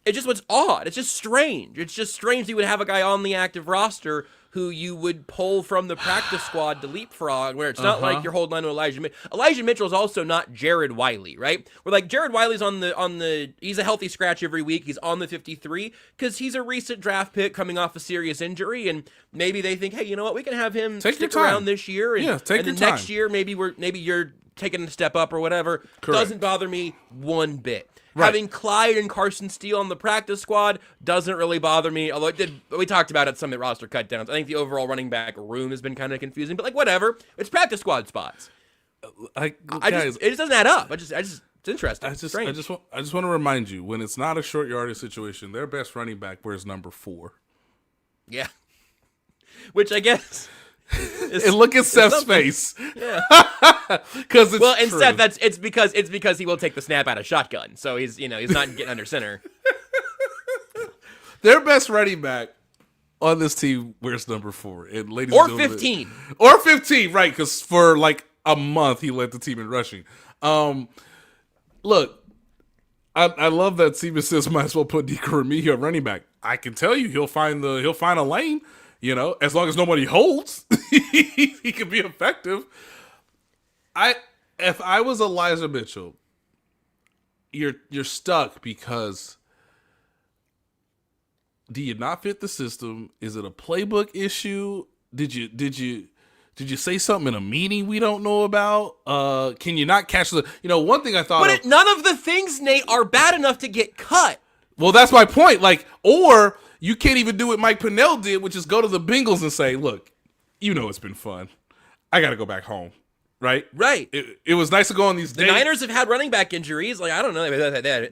just what's odd. It's just strange. It's just strange you would have a guy on the active roster who you would pull from the practice squad to leapfrog, where it's not like you're holding on to Elijah Mitchell. Elijah Mitchell is also not Jared Wiley, right? Where Jared Wiley's on the he's a healthy scratch every week. He's on the 53 because he's a recent draft pick coming off a serious injury, and maybe they think, hey, you know what, we can have him stick around this year, and then next year maybe you're taking a step up or whatever. Correct. Doesn't bother me one bit. Right. Having Clyde and Carson Steele on the practice squad doesn't really bother me, although we talked about it some at roster cutdowns. I think the overall running back room has been kind of confusing, but whatever. It's practice squad spots. It just doesn't add up. It's interesting. I just want to remind you, when it's not a short yardage situation, their best running back wears number 4. Yeah. Which I guess and look at Seth's face. Yeah. Because it's true. Seth, it's because he will take the snap out of shotgun. So he's not getting under center. Their best running back on this team wears number 4. And ladies or and gentlemen, 15. Or 15, right? Because for a month he led the team in rushing. Look, I love that Steven says might as well put Nico Remigio at running back. I can tell you he'll find a lane. As long as nobody holds, he can be effective. If I was Elijah Mitchell, you're stuck because do you not fit the system? Is it a playbook issue? Did you say something in a meeting we don't know about? Can you not catch the? One thing I thought. But none of the things, Nate, are bad enough to get cut. Well, that's my point. Or you can't even do what Mike Pinnell did, which is go to the Bengals and say, look, it's been fun. I got to go back home. Right? Right. It was nice to go on these days. The Niners have had running back injuries. I don't know. They had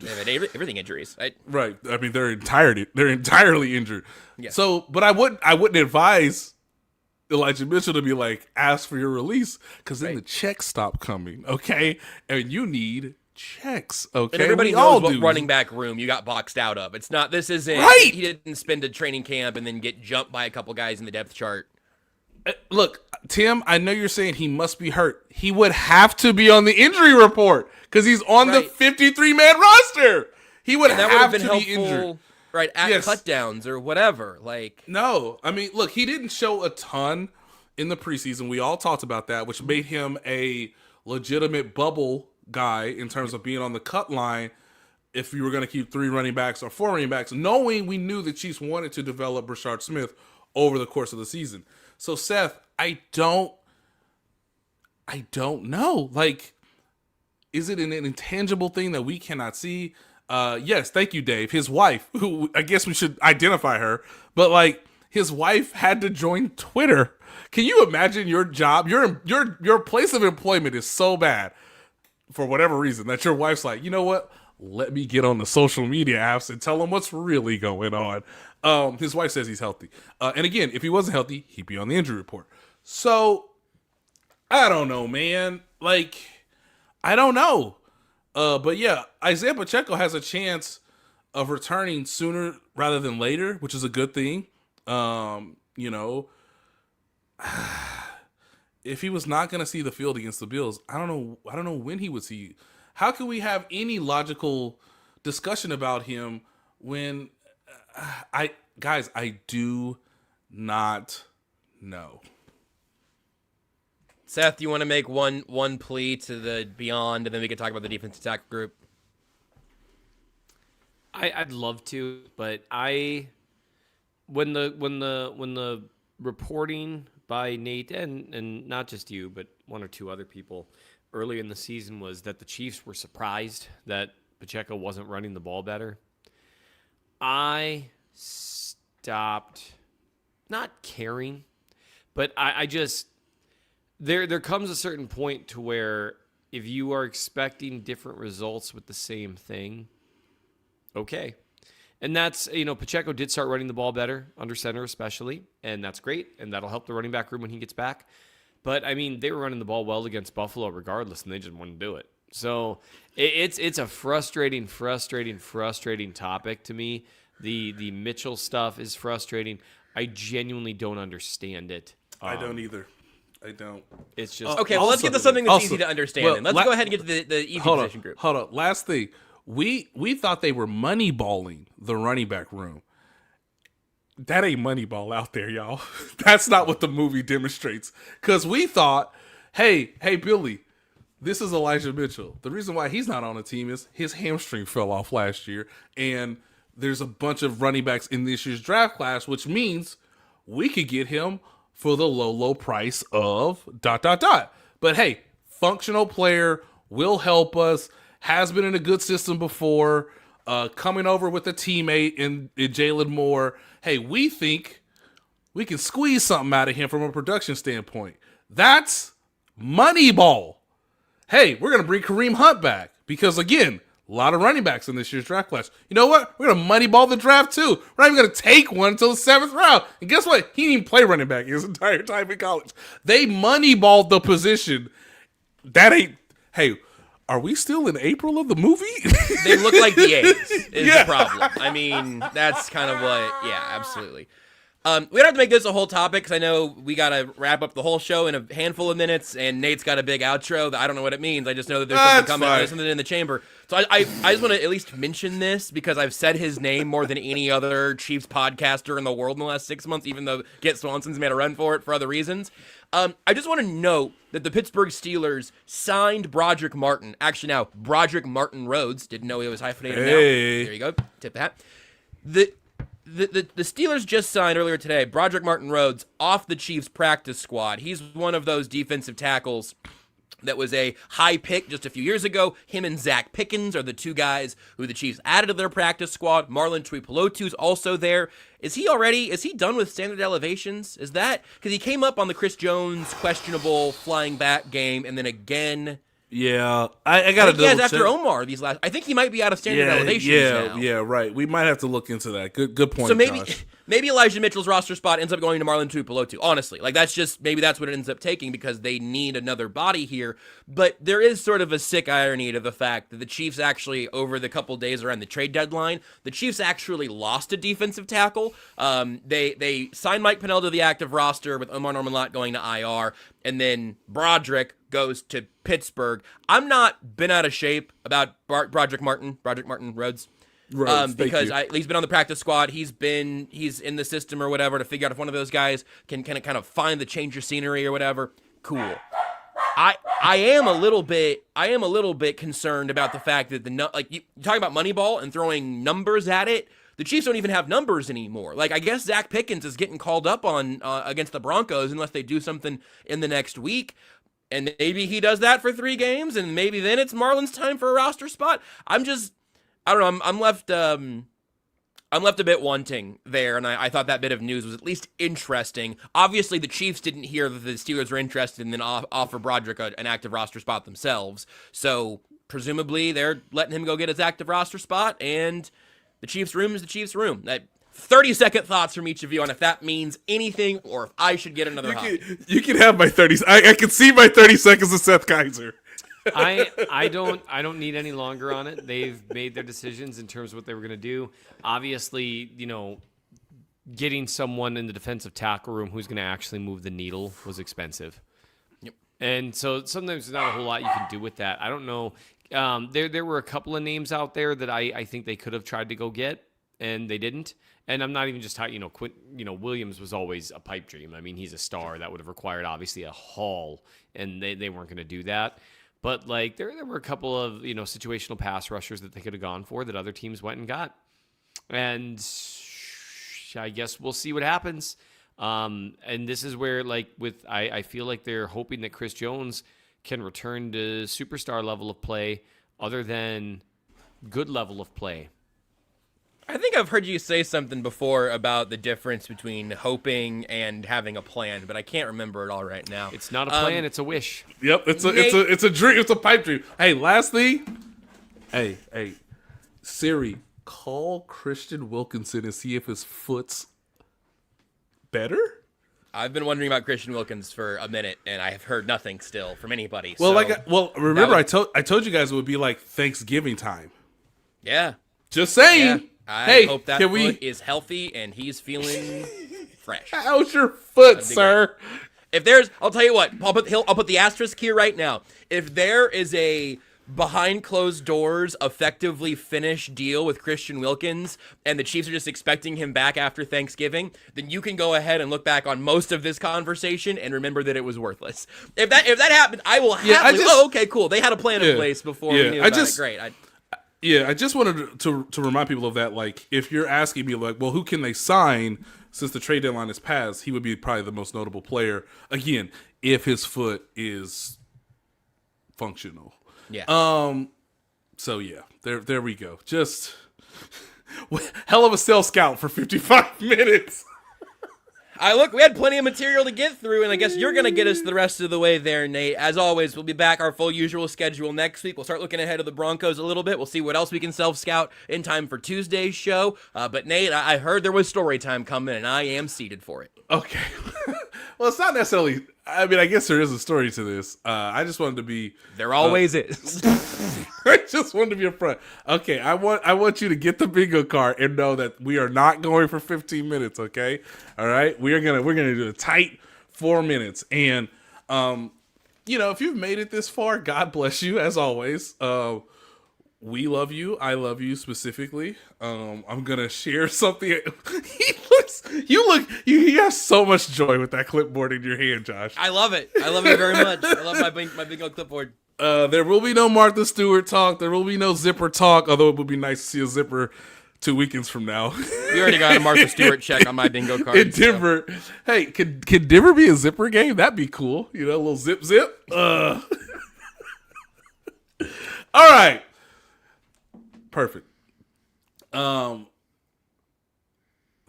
everything injuries. Right. I mean, they're entirely injured. Yeah. So, but I wouldn't advise Elijah Mitchell to be ask for your release, because then the checks stop coming, okay? And you need checks, okay? And everybody knows what running back room you got boxed out of. It's not, this isn't, right. He didn't spend a training camp and then get jumped by a couple guys in the depth chart. Look, Tim, I know you're saying he must be hurt. He would have to be on the injury report because he's on the 53-man roster. He would have to be injured. Right, at cutdowns or whatever. No, I mean, look, he didn't show a ton in the preseason. We all talked about that, which made him a legitimate bubble guy in terms of being on the cut line if you were going to keep 3 running backs or 4 running backs, knowing we knew the Chiefs wanted to develop Brashard Smith over the course of the season. So, Seth, I don't know. Is it an intangible thing that we cannot see? Yes, thank you, Dave. His wife, who I guess we should identify her, but his wife had to join Twitter. Can you imagine your job? Your place of employment is so bad for whatever reason that your wife's like, you know what? Let me get on the social media apps and tell him what's really going on. His wife says he's healthy. And again, if he wasn't healthy, he'd be on the injury report. So, I don't know, man. I don't know. But yeah, Isaiah Pacheco has a chance of returning sooner rather than later, which is a good thing. If he was not going to see the field against the Bills, I don't know when he would see. How can we have any logical discussion about him when I do not know. Seth, you want to make one plea to the beyond, and then we can talk about the defensive tackle group? I'd love to, but when the reporting by Nate and not just you, but 1 or 2 other people early in the season was that the Chiefs were surprised that Pacheco wasn't running the ball better. I stopped not caring, but I just there comes a certain point to where if you are expecting different results with the same thing, okay. And that's, Pacheco did start running the ball better, under center especially, and that's great, and that'll help the running back room when he gets back. But, they were running the ball well against Buffalo regardless, and they just wouldn't do it. So it's a frustrating topic to me. The Mitchell stuff is frustrating. I genuinely don't understand it. I don't either. I don't. It's just... Okay, well, let's get to something that's easy to understand. Then. Let's go ahead and get to the easy position group. Hold on. Last thing. We thought they were moneyballing the running back room. That ain't Moneyball out there, y'all. That's not what the movie demonstrates. Because we thought, hey, Billy, this is Elijah Mitchell. The reason why he's not on the team is his hamstring fell off last year, and there's a bunch of running backs in this year's draft class, which means we could get him for the low price of ... But hey, functional player, will help us, has been in a good system before, coming over with a teammate in Jalen Moore. Hey, we think we can squeeze something out of him from a production standpoint. That's Moneyball. Hey, we're going to bring Kareem Hunt back because, again, a lot of running backs in this year's draft class. You know what? We're going to Moneyball the draft, too. We're not even going to take one until the 7th round. And guess what? He didn't even play running back his entire time in college. They Moneyballed the position. That ain't... Hey... Are we still in April of the movie? They look like the A's is the problem. I mean, that's kind of what, yeah, absolutely. We don't have to make this a whole topic because I know we got to wrap up the whole show in a handful of minutes, and Nate's got a big outro that I don't know what it means. I just know that there's something coming, there's something in the chamber. So I just want to at least mention this because I've said his name more than any other Chiefs podcaster in the world in the last 6 months, even though Get Swanson's made a run for it for other reasons. I just want to note that the Pittsburgh Steelers signed Broderick Martin. Actually, now, Broderick Martin Rhodes. Didn't know he was hyphenated now. There you go. Tip that. The Steelers just signed earlier today Broderick Martin Rhodes off the Chiefs practice squad. He's one of those defensive tackles that was a high pick just a few years ago. Him and Zach Pickens are the two guys who the Chiefs added to their practice squad. Marlon Tuipulotu's also there. Is he done with standard elevations? Is that because he came up on the Chris Jones questionable flying back game and then again? Yeah, I got to double check. After Omar these last, I think he might be out of standard elevations now. Yeah, right. We might have to look into that. Good point. So Josh. maybe Elijah Mitchell's roster spot ends up going to Marlon Tuipulotu. Honestly, maybe that's what it ends up taking because they need another body here. But there is sort of a sick irony to the fact that the Chiefs actually, over the couple days around the trade deadline, the Chiefs actually lost a defensive tackle. They signed Mike Pennell to the active roster with Omar Norman-Lott going to IR, and then Broderick goes to Pittsburgh. I'm not been out of shape about Broderick Martin Rhodes. Because he's been on the practice squad. He's in the system or whatever to figure out if one of those guys can kind of find the change of scenery or whatever. Cool. I am a little bit concerned about the fact that you talking about Moneyball and throwing numbers at it. The Chiefs don't even have numbers anymore. I guess Zach Pickens is getting called up on against the Broncos unless they do something in the next week. And maybe he does that for 3 games, and maybe then it's Marlon's time for a roster spot. I don't know. I'm left a bit wanting there, and I thought that bit of news was at least interesting. Obviously, the Chiefs didn't hear that the Steelers were interested and then offer Broderick an active roster spot themselves. So presumably they're letting him go get his active roster spot, and the Chiefs' room is the Chiefs' room. 30-second thoughts from each of you on if that means anything or if I should get another hot. You can have my 30. I can see my 30 seconds of Seth Keysor. I don't need any longer on it. They've made their decisions in terms of what they were going to do. Obviously, getting someone in the defensive tackle room who's going to actually move the needle was expensive. Yep. And so sometimes there's not a whole lot you can do with that. I don't know. There were a couple of names out there that I think they could have tried to go get, and they didn't. And I'm not even just talking, Williams was always a pipe dream. I mean, he's a star. That would have required, obviously, a haul, and they weren't going to do that. But, there were a couple of, situational pass rushers that they could have gone for that other teams went and got. And I guess we'll see what happens. And this is where, I feel like they're hoping that Chris Jones can return to superstar level of play other than good level of play. I think I've heard you say something before about the difference between hoping and having a plan, but I can't remember it all right now. It's not a plan, it's a wish. Yep, it's a dream. It's a pipe dream. Hey, last thing. Hey, Siri, call Christian Wilkinson and see if his foot's better. I've been wondering about Christian Wilkins for a minute, and I have heard nothing still from anybody. Well, so remember I told you guys it would be like Thanksgiving time. Yeah. Just saying. I hey, hope that can foot is healthy and he's feeling fresh. How's your foot, sir? Great. If there's, I'll tell you what, I'll put the asterisk here right now. If there is a behind closed doors, effectively finished deal with Christian Wilkins, and the Chiefs are just expecting him back after Thanksgiving, then you can go ahead and look back on most of this conversation and remember that it was worthless. If that happened, I will happily. Okay, cool. They had a plan in place before we knew about it. Great. I just wanted to remind people of that. Like, if you're asking me, like, well, who can they sign since the trade deadline has passed? He would be probably the most notable player. Again, if his foot is functional. Yeah. So yeah, there we go. Just hell of a sell scout for 55 minutes. We had plenty of material to get through, and I guess you're going to get us the rest of the way there, Nate. As always, we'll be back our full usual schedule next week. We'll start looking ahead of the Broncos a little bit. We'll see what else we can self-scout in time for Tuesday's show. But Nate, I heard there was story time coming, and I am seated for it. Okay. Well, it's not necessarily. I mean, I guess there is a story to this. I just wanted to be. There always is. I just wanted to be upfront. Okay, I want you to get the bingo card and know that we are not going for 15 minutes. Okay, all right. We're gonna do a tight 4 minutes, and if you've made it this far, God bless you as always. We love you. I love you specifically. I'm gonna share something. You have so much joy with that clipboard in your hand, Josh. I love it. I love it very much. I love my bingo clipboard. There will be no Martha Stewart talk. There will be no zipper talk, although it would be nice to see a zipper 2 weekends from now. You already got a Martha Stewart check on my bingo card. In Denver. So. Hey, can Denver be a zipper game? That'd be cool. A little zip. All right. Perfect.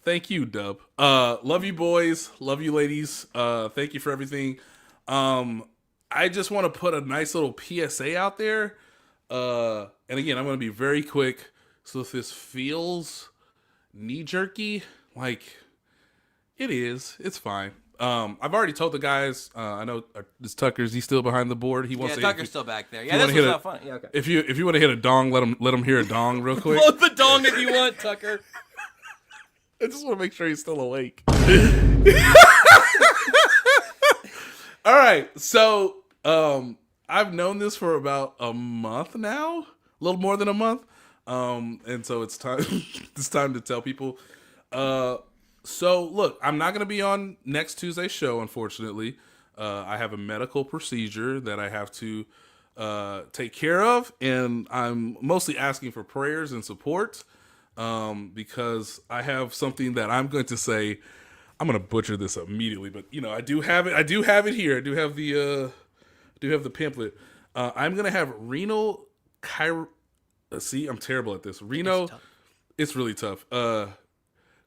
Thank you, Dub. Love you, boys. Love you, ladies. Thank you for everything. I just want to put a nice little PSA out there. And again, I'm going to be very quick. So if this feels knee-jerky, like it is, it's fine. I've already told the guys. I know this Tucker's. He's still behind the board. He wants. Yeah, Tucker's still back there. Yeah, this was not fun. Yeah, okay. If you want to hit a dong, let him hear a dong real quick. Blow the dong if you want, Tucker. I just want to make sure he's still awake. All right, so I've known this for about a month now, a little more than a month, and so it's time. It's time to tell people. So, look, I'm not going to be on next Tuesday's show, unfortunately. I have a medical procedure that I have to take care of, and I'm mostly asking for prayers and support because I have something that I'm going to say. I'm going to butcher this immediately, but, I do have it. I do have it here. I do have the pamphlet. I'm going to have renal see, I'm terrible at this. It's really tough.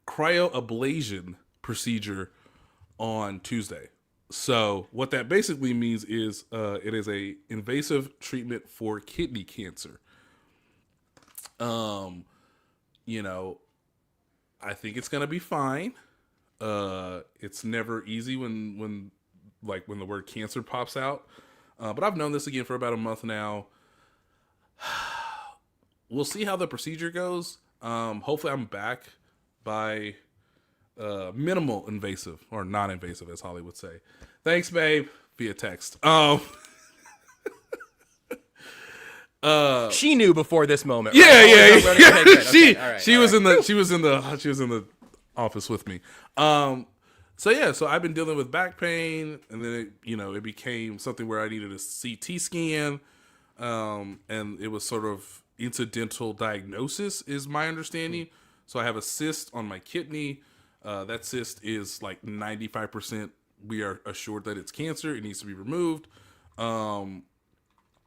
Cryoablation procedure on Tuesday. So what that basically means is it is a invasive treatment for kidney cancer. I think it's gonna be fine. It's never easy when the word cancer pops out. But I've known this again for about a month now. We'll see how the procedure goes. Hopefully I'm back by minimal invasive or non-invasive, as Holly would say. Thanks, babe, via text. She knew before this moment. Yeah, right? Yeah. She was in the office with me. So I've been dealing with back pain, and then it became something where I needed a CT scan, and it was sort of incidental diagnosis, is my understanding. So I have a cyst on my kidney. That cyst is like 95%. We are assured that it's cancer. It needs to be removed. That's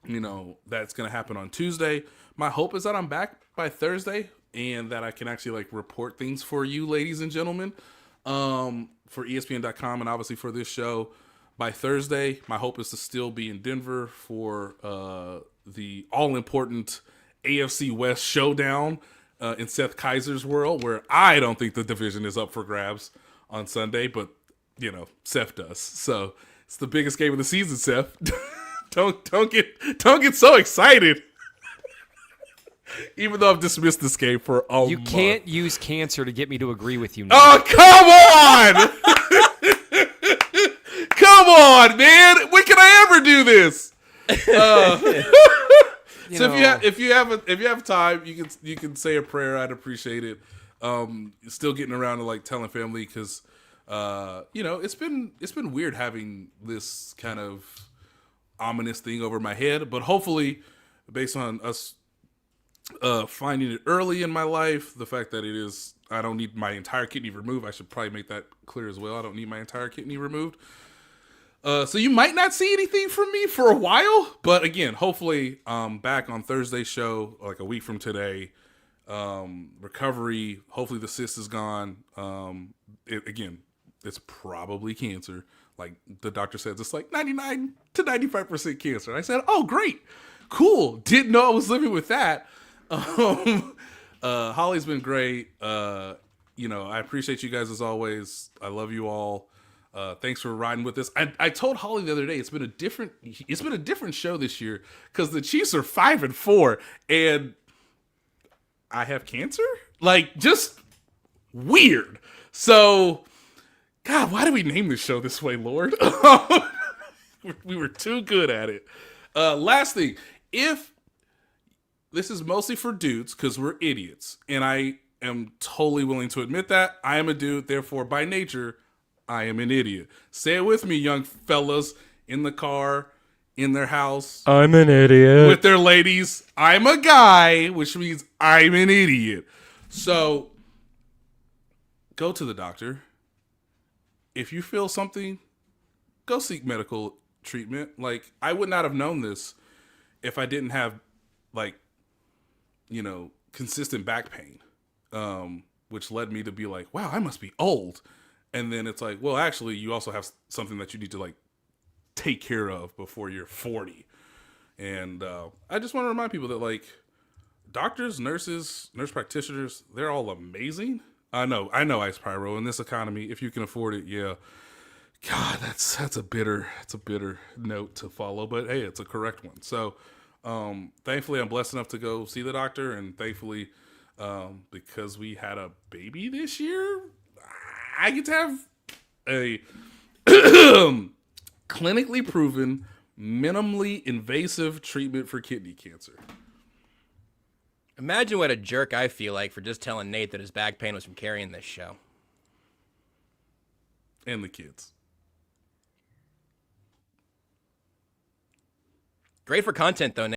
going to happen on Tuesday. My hope is that I'm back by Thursday. and that I can actually like report things for you, ladies and gentlemen, for ESPN.com and obviously for this show. By Thursday, my hope is to still be in Denver for the all-important AFC West showdown in Seth Keysor's world, where I don't think the division is up for grabs on Sunday, but you know, Seth does. So it's the biggest game of the season, Seth. don't get so excited. Even though I've dismissed this game for a month. You can't use cancer to get me to agree with you now. Oh, come on! Come on, man! When can I ever do this? If you have time, you can say a prayer. I'd appreciate it. Still getting around to like telling family because it's been weird having this kind of ominous thing over my head. But hopefully, based on us finding it early in my life, the fact that I don't need my entire kidney removed. I should probably make that clear as well. I don't need my entire kidney removed. So you might not see anything from me for a while, but again, hopefully back on Thursday's show, like a week from today, recovery, hopefully the cyst is gone. It's probably cancer. Like the doctor says, it's like 99 to 95% cancer. And I said, oh, great, cool. Didn't know I was living with that. Holly's been great. I appreciate you guys as always. I love you all. Thanks for riding with us. I told Holly the other day it's been a different show this year because the Chiefs are 5-4 and I have cancer. Like just weird. So, God, why did we name this show this way, Lord? We were too good at it. Last thing, if this is mostly for dudes because we're idiots, and I am totally willing to admit that I am a dude. Therefore, by nature, I am an idiot. Say it with me, young fellas in the car, in their house. I'm an idiot. With their ladies. I'm a guy, which means I'm an idiot. So, go to the doctor. If you feel something, go seek medical treatment. Like, I would not have known this if I didn't have, consistent back pain, which led me to be like, wow, I must be old. And then it's like, well, actually, you also have something that you need to take care of before you're 40. And I just want to remind people that doctors, nurse practitioners, they're all amazing. I know, Ice Pyro. In this economy, if you can afford it, yeah. God, that's a bitter note to follow, but hey, it's a correct one. So, thankfully, I'm blessed enough to go see the doctor, and thankfully, because we had a baby this year, I get to have a clinically proven, minimally invasive treatment for kidney cancer. Imagine what a jerk I feel like for just telling Nate that his back pain was from carrying this show. And the kids. Great for content, though, Nate.